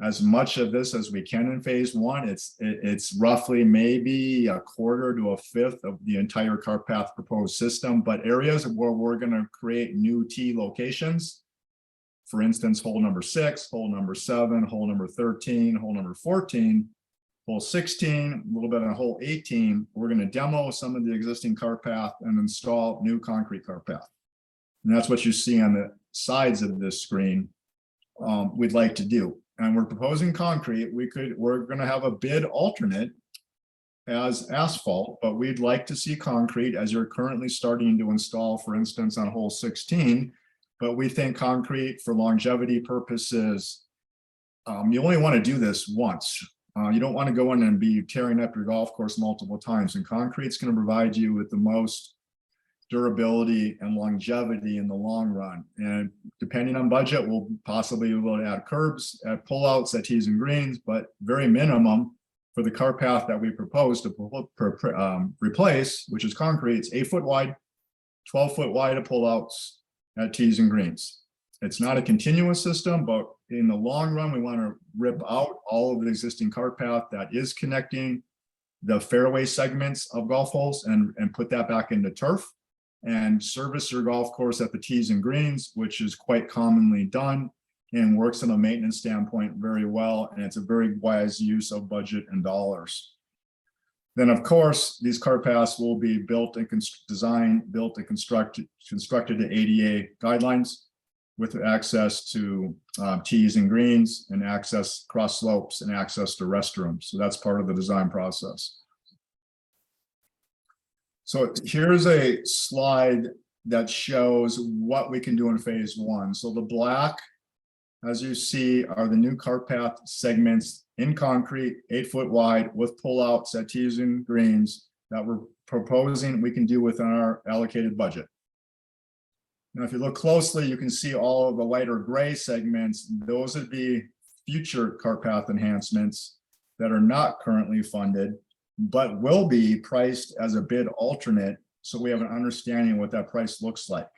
as much of this as we can in phase 1. It's roughly maybe a quarter to a fifth of the entire cart path proposed system, but areas where we're going to create new tee locations, for instance, hole number 6, hole number 7, hole number 13, hole number 14, hole 16, a little bit on hole 18, we're going to demo some of the existing cart path and install new concrete cart path. And that's what you see on the sides of this screen. We'd like to do. And we're proposing concrete. We're going to have a bid alternate as asphalt, but we'd like to see concrete as you're currently starting to install, for instance, on hole 16. But we think concrete for longevity purposes, you only want to do this once. You don't want to go in and be tearing up your golf course multiple times. And concrete's going to provide you with the most durability and longevity in the long run. And depending on budget, we'll possibly be able to add curbs, add pullouts, at tees and greens, but very minimum for the cart path that we propose to replace, which is concrete. It's 8 foot wide, 12 foot wide of pullouts at tees and greens. It's not a continuous system, but in the long run, we want to rip out all of the existing cart path that is connecting the fairway segments of golf holes and put that back into turf and service your golf course at the tees and greens, which is quite commonly done and works from a maintenance standpoint very well. And it's a very wise use of budget and dollars. Then, of course, these cart paths will be built and designed, built and constructed to ADA guidelines with access to tees and greens and access cross slopes and access to restrooms. So that's part of the design process. So here's a slide that shows what we can do in phase 1. So the black, as you see, are the new cart path segments in concrete, 8 foot wide, with pullouts at tees and greens that we're proposing we can do within our allocated budget. Now, if you look closely, you can see all of the lighter gray segments. Those would be future cart path enhancements that are not currently funded, but will be priced as a bid alternate, so we have an understanding of what that price looks like.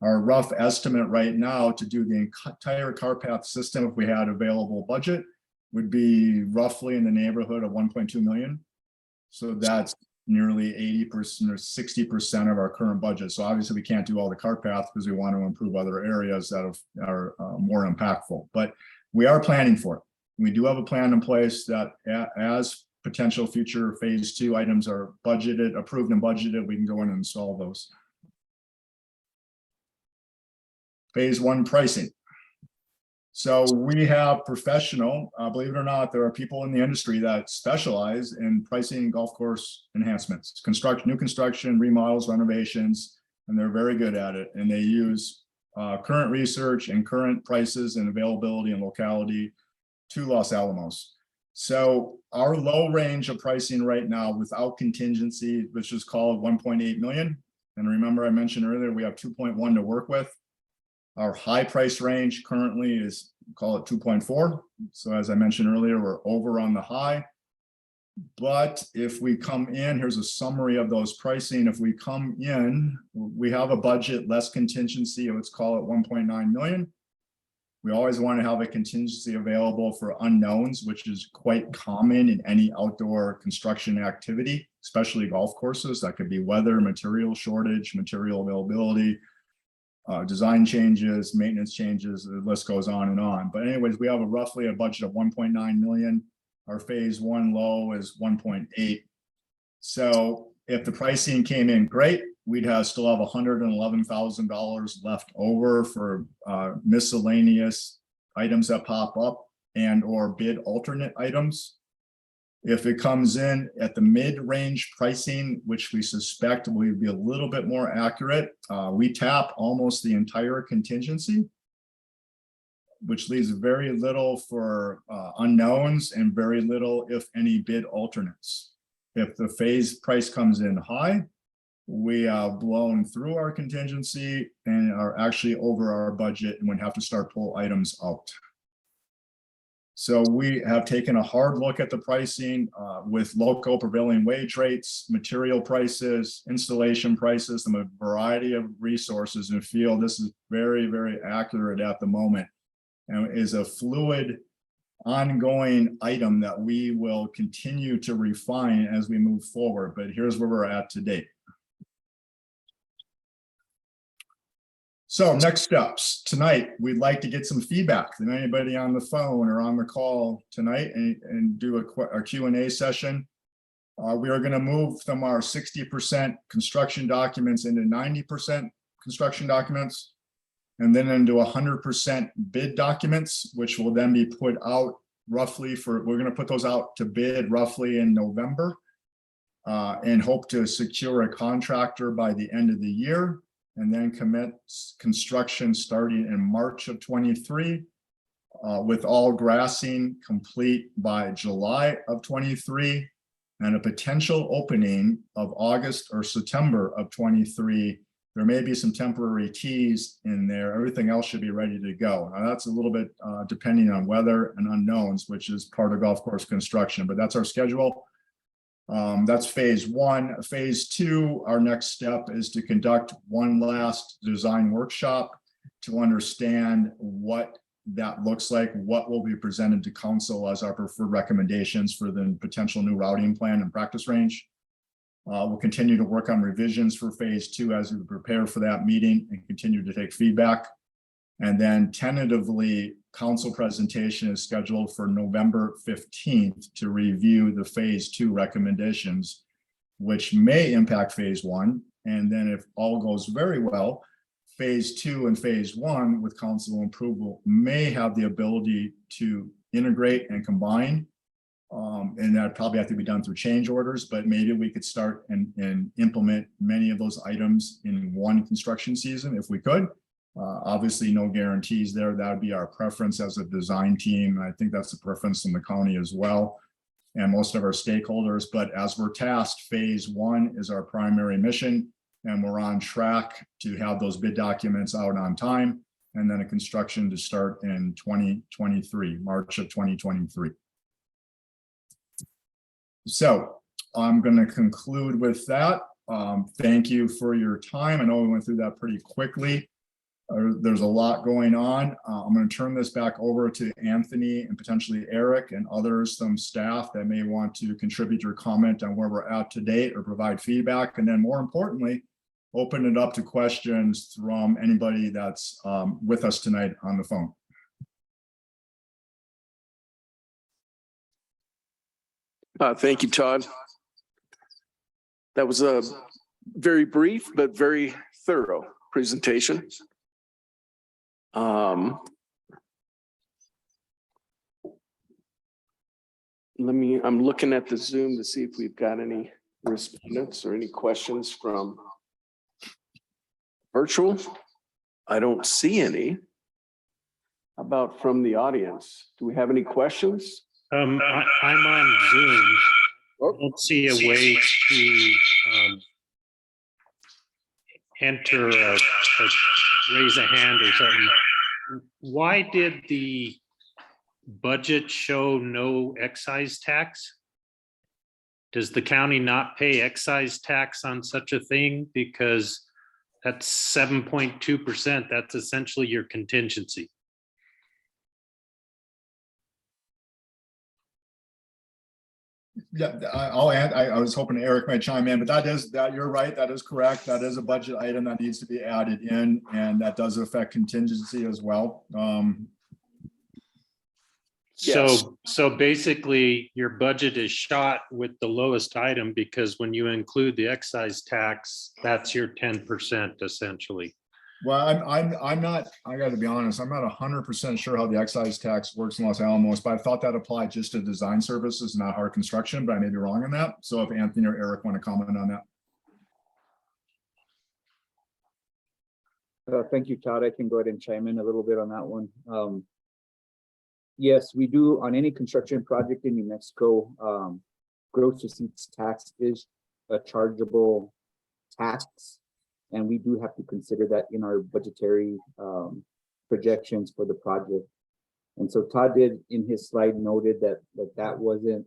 Our rough estimate right now to do the entire cart path system, if we had available budget, would be roughly in the neighborhood of 1.2 million. So that's nearly 80% or 60% of our current budget. So obviously we can't do all the cart path because we want to improve other areas that are more impactful, but we are planning for it. We do have a plan in place that as potential future phase 2 items are budgeted, approved and budgeted, we can go in and install those. Phase 1 pricing. So we have professional, believe it or not, there are people in the industry that specialize in pricing golf course enhancements, new construction, remodels, renovations, and they're very good at it. And they use current research and current prices and availability and locality to Los Alamos. So our low range of pricing right now without contingency, which is called 1.8 million. And remember, I mentioned earlier, we have 2.1 to work with. Our high price range currently is, call it 2.4. So as I mentioned earlier, we're over on the high. But if we come in, here's a summary of those pricing. If we come in, we have a budget less contingency, let's call it 1.9 million. We always want to have a contingency available for unknowns, which is quite common in any outdoor construction activity, especially golf courses. That could be weather, material shortage, material availability, design changes, maintenance changes, the list goes on and on. But anyways, we have roughly a budget of 1.9 million. Our phase one low is 1.8. So if the pricing came in great, we'd still have $111,000 left over for miscellaneous items that pop up and or bid alternate items. If it comes in at the mid-range pricing, which we suspect will be a little bit more accurate, we tap almost the entire contingency, which leaves very little for unknowns and very little, if any, bid alternates. If the phase price comes in high, we have blown through our contingency and are actually over our budget and would have to start pull items out. So we have taken a hard look at the pricing with local prevailing wage rates, material prices, installation prices, and a variety of resources, and feel this is very, very accurate at the moment and is a fluid, ongoing item that we will continue to refine as we move forward. But here's where we're at to date. So next steps tonight, we'd like to get some feedback from anybody on the phone or on the call tonight and do a Q&A session. We are going to move from our 60% construction documents into 90% construction documents, and then into 100% bid documents, which will then be put out roughly we're going to put those out to bid roughly in November and hope to secure a contractor by the end of the year, and then commence construction starting in March of 23, with all grassing complete by July of 23, and a potential opening of August or September of 23. There may be some temporary tees in there. Everything else should be ready to go. Now that's a little bit depending on weather and unknowns, which is part of golf course construction, but that's our schedule. That's phase one. Phase two, our next step is to conduct one last design workshop to understand what that looks like, what will be presented to council as our preferred recommendations for the potential new routing plan and practice range. We'll continue to work on revisions for phase two as we prepare for that meeting and continue to take feedback. And then tentatively, council presentation is scheduled for November 15th to review the phase two recommendations, which may impact phase one. And then if all goes very well, phase two and phase one with council approval may have the ability to integrate and combine. And that probably have to be done through change orders, but maybe we could start and implement many of those items in one construction season if we could. Obviously, no guarantees there. That would be our preference as a design team. And I think that's the preference in the county as well, and most of our stakeholders. But as we're tasked, phase one is our primary mission, and we're on track to have those bid documents out on time, and then a construction to start in 2023, March of 2023. So I'm going to conclude with that. Thank you for your time. I know we went through that pretty quickly. There's a lot going on. I'm going to turn this back over to Anthony and potentially Eric and others, some staff that may want to contribute or comment on where we're at to date or provide feedback. And then more importantly, open it up to questions from anybody that's with us tonight on the phone. Thank you, Todd. That was a very brief but very thorough presentation. I'm looking at the Zoom to see if we've got any respondents or any questions from virtual. I don't see any. How about from the audience? Do we have any questions? I'm on Zoom. Oh. I don't see a way to enter raise a hand or something. Why did the budget show no excise tax? Does the county not pay excise tax on such a thing? Because that's 7.2%. That's essentially your contingency. Yeah, I'll add, I was hoping Eric might chime in, but that you're right. That is correct. That is a budget item that needs to be added in, and that does affect contingency as well. Yes. So basically your budget is shot with the lowest item because when you include the excise tax, that's your 10% essentially. Well, I'm not, I gotta be honest, I'm not 100% sure how the excise tax works in Los Alamos, but I thought that applied just to design services, not hard construction, but I may be wrong on that. So if Anthony or Eric want to comment on that. Thank you, Todd. I can go ahead and chime in a little bit on that one. Yes, we do on any construction project in New Mexico. Gross receipts tax is a chargeable tax, and we do have to consider that in our budgetary projections for the project. And so Todd did in his slide noted that wasn't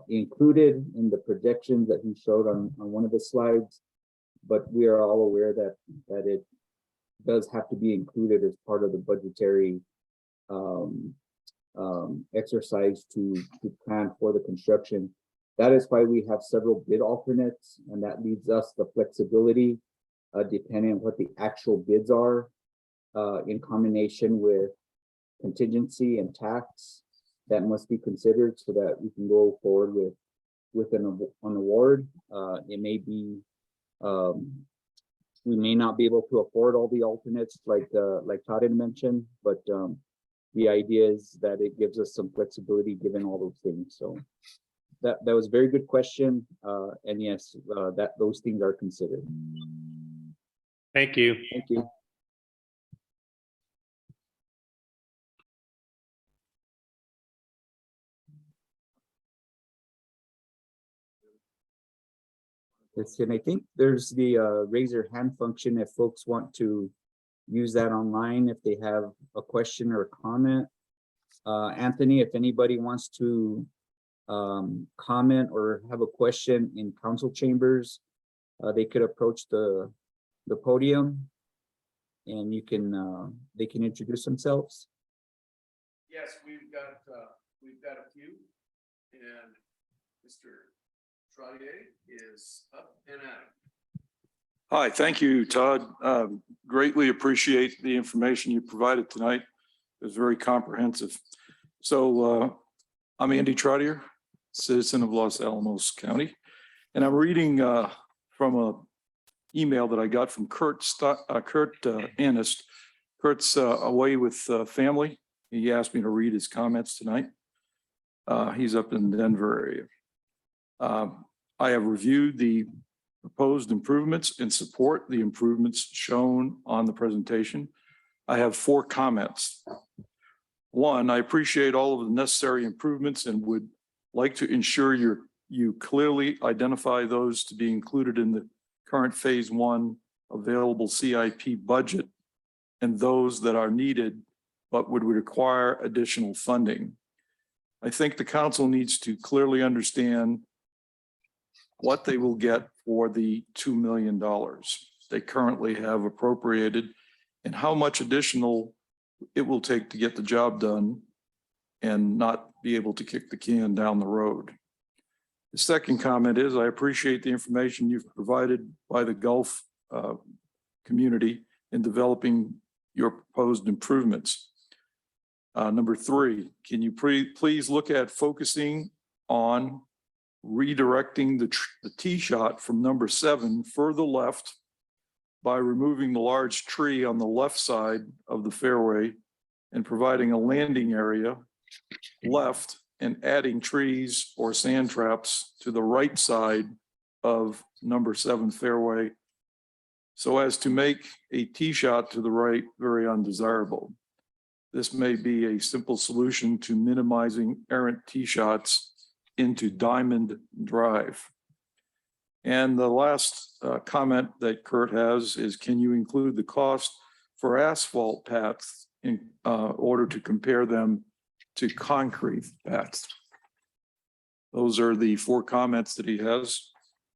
included in the projections that he showed on one of the slides, but we are all aware that it does have to be included as part of the budgetary exercise to plan for the construction. That is why we have several bid alternates, and that leaves us the flexibility depending on what the actual bids are in combination with contingency and tax that must be considered so that we can go forward with an award. It may be we may not be able to afford all the alternates like Todd had mentioned, but the idea is that it gives us some flexibility given all those things. So that was a very good question, and yes, that those things are considered. Thank you. Thank you. And I think there's the raise your hand function if folks want to use that online, if they have a question or a comment. Anthony, if anybody wants to comment or have a question in council chambers, they could approach the podium and you can they can introduce themselves. Yes, we've got a few, and Mr. Trottier is up and at it. Hi, thank you, Todd. Greatly appreciate the information you provided tonight. It was very comprehensive. So I'm Andy Trottier, citizen of Los Alamos County, and I'm reading from a email that I got from Kurt Annist. Kurt's away with family. He asked me to read his comments tonight. He's up in the Denver area. I have reviewed the proposed improvements and support the improvements shown on the presentation. I have 4 comments. 1, I appreciate all of the necessary improvements and would like to ensure you clearly identify those to be included in the current phase 1 available CIP budget and those that are needed but would require additional funding. I think the council needs to clearly understand what they will get for the $2 million they currently have appropriated and how much additional it will take to get the job done and not be able to kick the can down the road. The second comment is I appreciate the information you've provided by the Gulf community in developing your proposed improvements. Number 3, can you please look at focusing on redirecting the tee shot from number 7 further left by removing the large tree on the left side of the fairway and providing a landing area left and adding trees or sand traps to the right side of number 7 fairway so as to make a tee shot to the right very undesirable. this may be a simple solution to minimizing errant tee shots into Diamond Drive. And the last comment that Kurt has is, can you include the cost for asphalt paths in order to compare them to concrete paths? Those are the 4 comments that he has.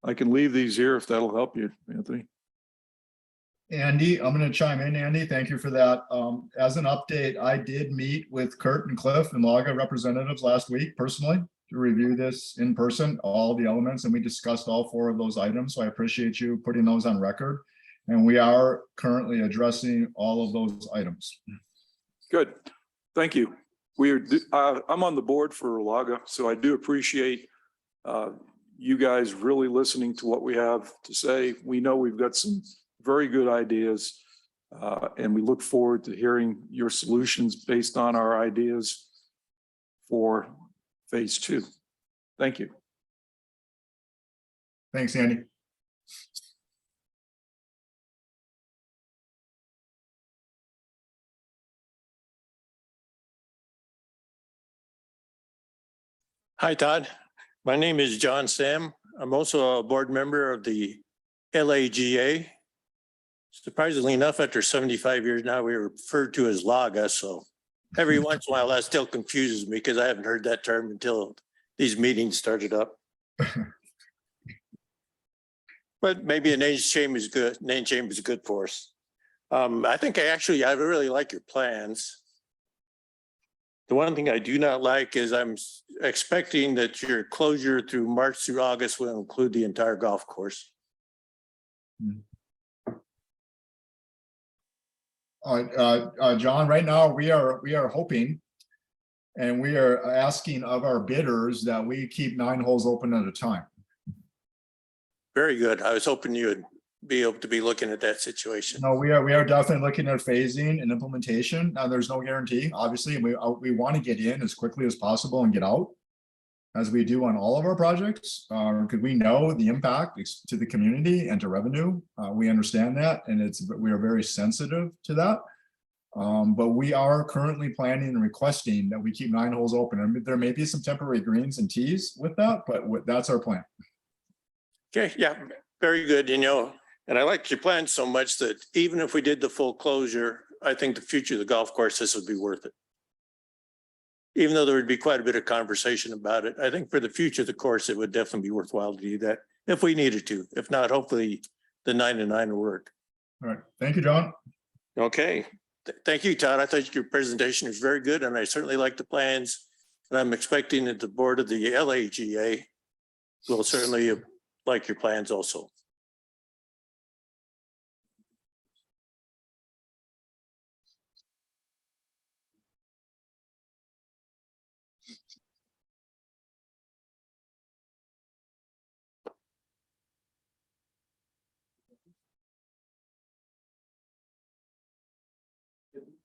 I can leave these here if that'll help you, Anthony. Andy, I'm going to chime in. Andy, thank you for that. As an update, I did meet with Kurt and Cliff and Laga representatives last week personally to review this in person, all the elements, and we discussed all 4 of those items. So I appreciate you putting those on record. And we are currently addressing all of those items. Good. Thank you. I'm on the board for Laga, so I do appreciate you guys really listening to what we have to say. We know we've got some very good ideas, and we look forward to hearing your solutions based on our ideas for phase 2. Thank you. Thanks, Andy. Hi, Todd. My name is John Sam. I'm also a board member of the LAGA. Surprisingly enough, after 75 years now, we are referred to as LAGA. So every once in a while, that still confuses me because I haven't heard that term until these meetings started up. But maybe a name change is good. Name change is good for us. I think I really like your plans. The one thing I do not like is I'm expecting that your closure through March through August will include the entire golf course. John, right now we are hoping and we are asking of our bidders that we keep 9 holes open at a time. Very good. I was hoping you would be able to be looking at that situation. No, we are definitely looking at phasing and implementation. Now, there's no guarantee, obviously, and we want to get in as quickly as possible and get out, as we do on all of our projects, because we know the impact to the community and to revenue. We understand that, and we are very sensitive to that. But we are currently planning and requesting that we keep 9 holes open. And there may be some temporary greens and tees with that, but that's our plan. Okay, yeah, very good. And I like your plan so much that even if we did the full closure, I think the future of the golf course, this would be worth it. Even though there would be quite a bit of conversation about it, I think for the future of the course, it would definitely be worthwhile to do that if we needed to. If not, hopefully the 9 to 9 will work. All right. Thank you, John. Okay. Thank you, Todd. I thought your presentation was very good and I certainly like the plans. And I'm expecting that the board of the LAGA will certainly like your plans also.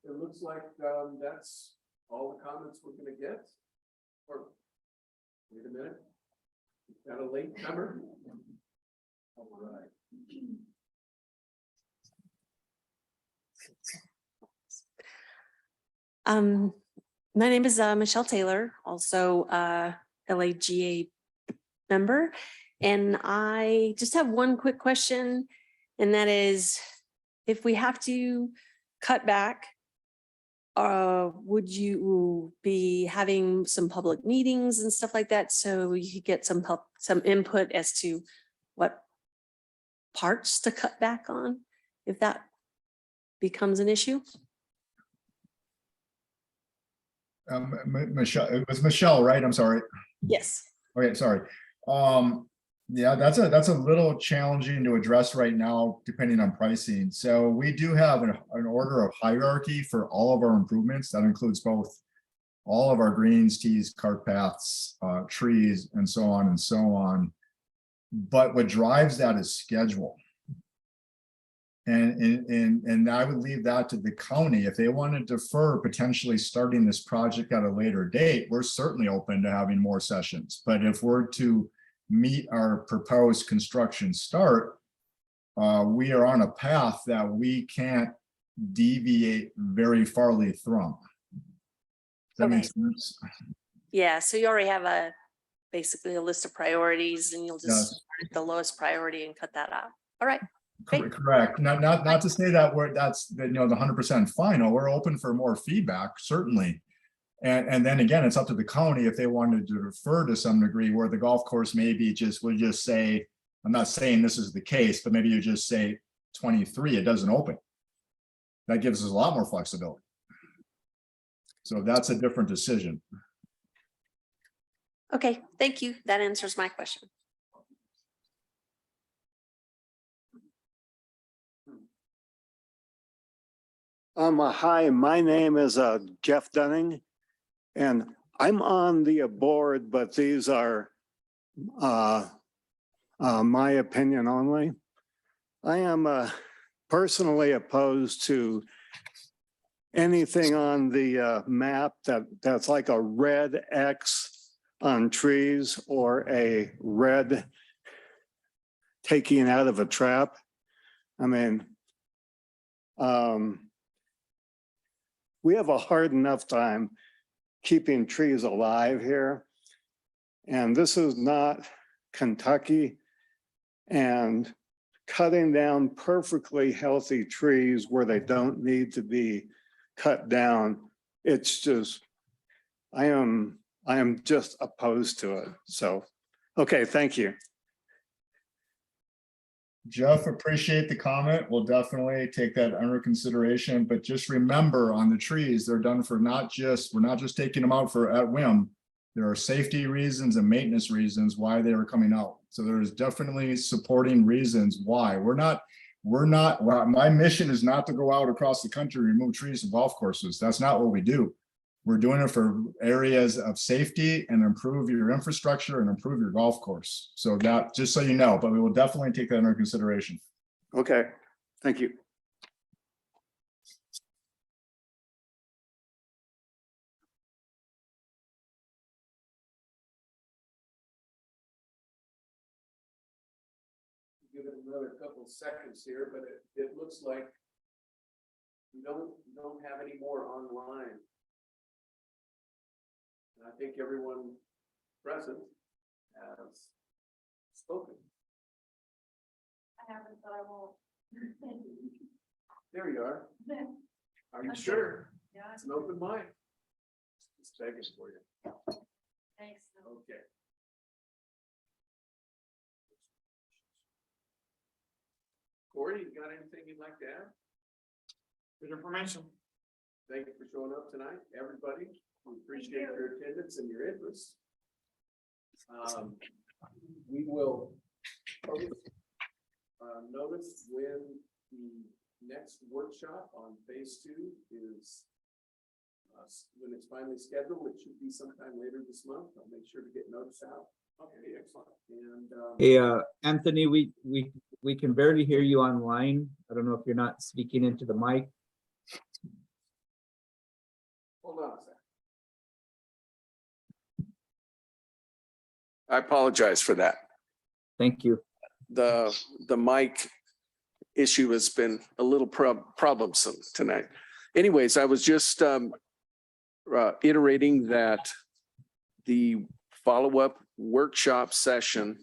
It looks like that's all the comments we're gonna get. Or, wait a minute. Got a late comer? All right. My name is Michelle Taylor, also LAGA member. And I just have one quick question, and that is, if we have to cut back, would you be having some public meetings and stuff like that so you could get some help, some input as to what parts to cut back on if that becomes an issue? Michelle, it was Michelle, right? I'm sorry. Yes. Okay, sorry. Yeah, that's a little challenging to address right now, depending on pricing. So we do have an order of hierarchy for all of our improvements. That includes both all of our greens, tees, cart paths, trees, and so on and so on. But what drives that is schedule. And I would leave that to the county. If they want to defer potentially starting this project at a later date, we're certainly open to having more sessions. But if we're to meet our proposed construction start, we are on a path that we can't deviate very farly from. That Okay. makes sense. Yeah, so you already have basically a list of priorities and you'll just Yes. start at the lowest priority and cut that out. All right, Great. Correct. Not to say that that's the 100% final. We're open for more feedback, certainly. And then again, it's up to the county if they wanted to defer to some degree where the golf course maybe would just say, I'm not saying this is the case, but maybe you just say 23, it doesn't open. That gives us a lot more flexibility. So that's a different decision. Okay, thank you. That answers my question. Hi, my name is Jeff Dunning, and I'm on the board, but these are my opinion only. I am personally opposed to anything on the map that's like a red X on trees or a red taking out of a trap. I mean, we have a hard enough time keeping trees alive here. And this is not Kentucky. And cutting down perfectly healthy trees where they don't need to be cut down, it's just, I am just opposed to it. So, okay, thank you. Jeff, appreciate the comment. We'll definitely take that under consideration, but just remember on the trees, they're done for we're not just taking them out for at whim. There are safety reasons and maintenance reasons why they are coming out. So there's definitely supporting reasons why. My mission is not to go out across the country and remove trees from golf courses. That's not what we do. We're doing it for areas of safety and improve your infrastructure and improve your golf course. So that, just so you know, but we will definitely take that under consideration. Okay, thank you. Give it another couple seconds here, but it looks like we don't have any more online. And I think everyone present has spoken. I haven't, but I won't. There you are. Are you sure? Yeah, It's an open mic. It's begging for you. thanks. Okay. Corey, you got anything you'd like to add? Good information. Thank you for showing up tonight, everybody. We appreciate your attendance and your interest. We will post notice when the next workshop on phase 2 is when it's finally scheduled. It should be sometime later this month. I'll make sure to get notice out. Okay, excellent. And Hey, Anthony, we can barely hear you online. I don't know if you're not speaking into the mic. hold on a second. I apologize for that. Thank you. The mic issue has been a little problemsome tonight. Anyways, I was just iterating that the follow-up workshop session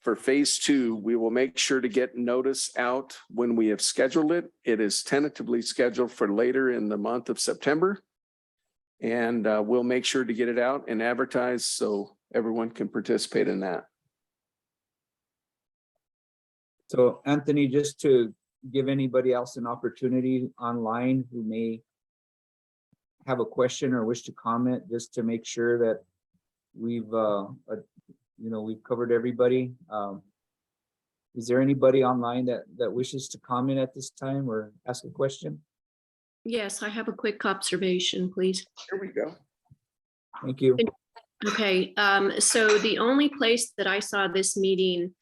for phase 2, we will make sure to get notice out when we have scheduled it. It is tentatively scheduled for later in the month of September. And we'll make sure to get it out and advertise so everyone can participate in that. So Anthony, just to give anybody else an opportunity online who may have a question or wish to comment, just to make sure that we've covered everybody. Is there anybody online that wishes to comment at this time or ask a question? Yes, I have a quick observation, please. Here we go. Thank you. Okay, so the only place that I saw this meeting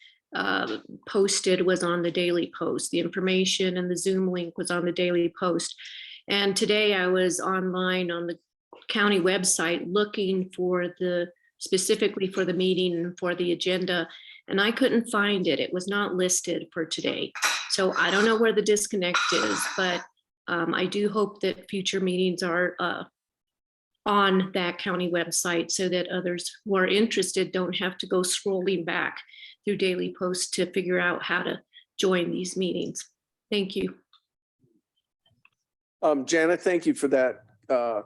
posted was on the Daily Post. The information and the Zoom link was on the Daily Post. And today I was online on the county website looking for specifically for the meeting and for the agenda, and I couldn't find it. It was not listed for today. So I don't know where the disconnect is, but I do hope that future meetings are on that county website so that others who are interested don't have to go scrolling back through Daily Post to figure out how to join these meetings. Thank you. Janet, thank you for that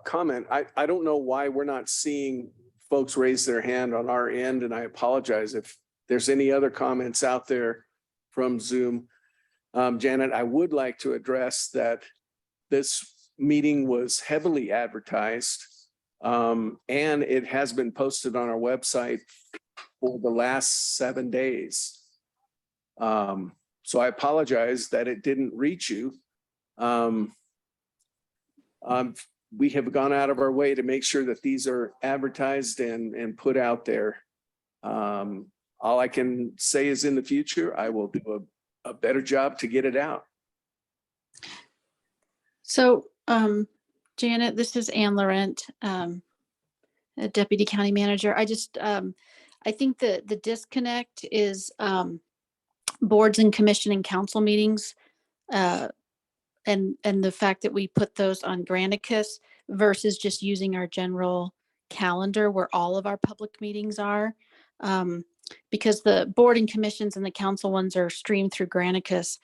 comment. I don't know why we're not seeing folks raise their hand on our end, and I apologize if there's any other comments out there from Zoom. Janet, I would like to address that this meeting was heavily advertised, and it has been posted on our website for the last 7 days. So I apologize that it didn't reach you. We have gone out of our way to make sure that these are advertised and put out there. All I can say is in the future, I will do a better job to get it out. So, Janet, this is Anne Laurent, Deputy County Manager. I think the disconnect is boards and commission and council meetings, and the fact that we put those on Granicus versus just using our general calendar where all of our public meetings are. Because the board and commissions and the council ones are streamed through Granicus.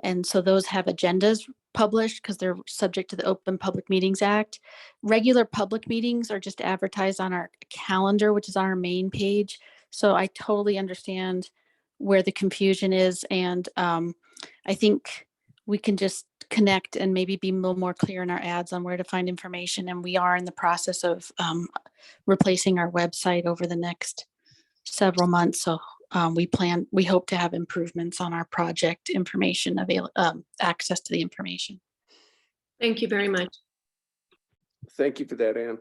And so those have agendas published because they're subject to the Open Public Meetings Act. Regular public meetings are just advertised on our calendar, which is on our main page. So I totally understand where the confusion is. And I think we can just connect and maybe be a little more clear in our ads on where to find information. And we are in the process of replacing our website over the next several months. So we hope to have improvements on our project information, access to the information. Thank you very much. Thank you for that, Ann.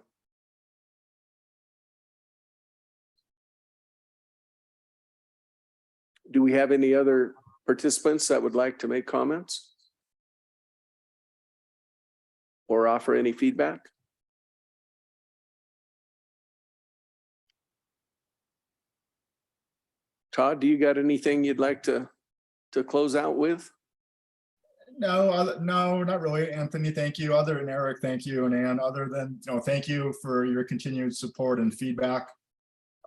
Do we have any other participants that would like to make comments? Or offer any feedback? Todd, do you got anything you'd like to close out with? No, no, not really. Anthony, thank you. Other than Eric, thank you. And Ann, other than, thank you for your continued support and feedback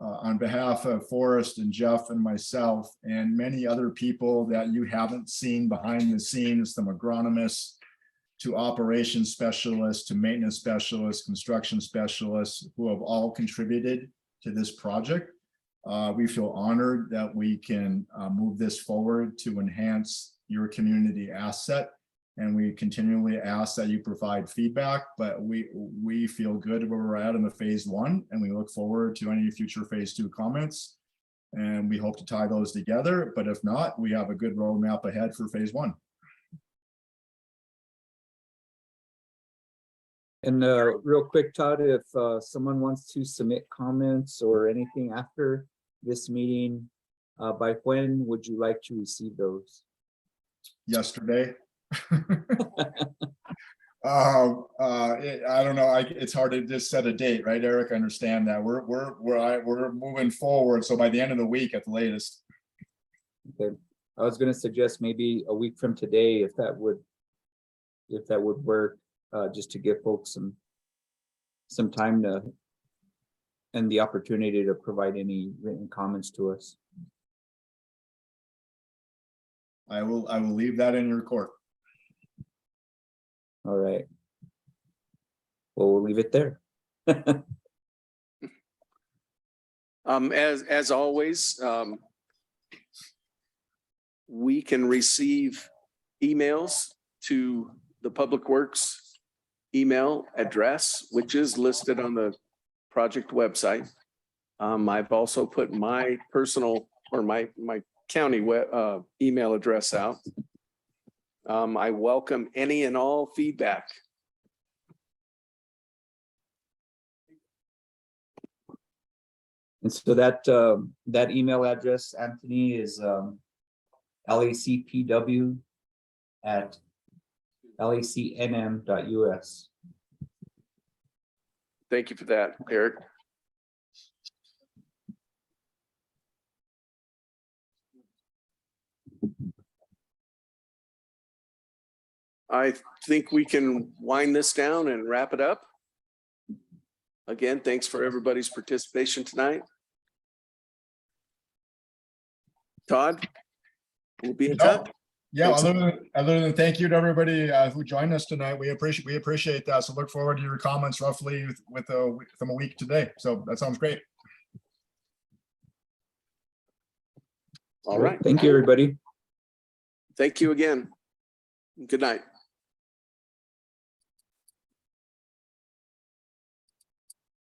on behalf of Forrest and Jeff and myself and many other people that you haven't seen behind the scenes, from agronomists to operations specialists to maintenance specialists, construction specialists, who have all contributed to this project. We feel honored that we can move this forward to enhance your community asset. And we continually ask that you provide feedback, but we feel good where we're at in the phase 1, and we look forward to any future phase 2 comments. And we hope to tie those together, but if not, we have a good roadmap ahead for phase 1. And real quick, Todd, if someone wants to submit comments or anything after this meeting, by when would you like to receive those? Yesterday. I don't know. It's hard to just set a date, right, Eric? I understand that we're moving forward. So by the end of the week at the latest. Okay. I was going to suggest maybe a week from today, if that would work, just to give folks some time to and the opportunity to provide any written comments to us. I will leave that in your court. All right. Well, we'll leave it there. As always, we can receive emails to the Public Works email address, which is listed on the project website. I've also put my personal or my county email address out. I welcome any and all feedback. And so that email address, Anthony, is lacpw@lacnm.us. Thank you for that, Eric. I think we can wind this down and wrap it up. Again, thanks for everybody's participation tonight. Todd, we'll be in touch. Yeah, Thanks. other than thank you to everybody who joined us tonight. We appreciate that. So look forward to your comments roughly from a week today. So that sounds great. All right. Thank you, everybody. Thank you again. Good night.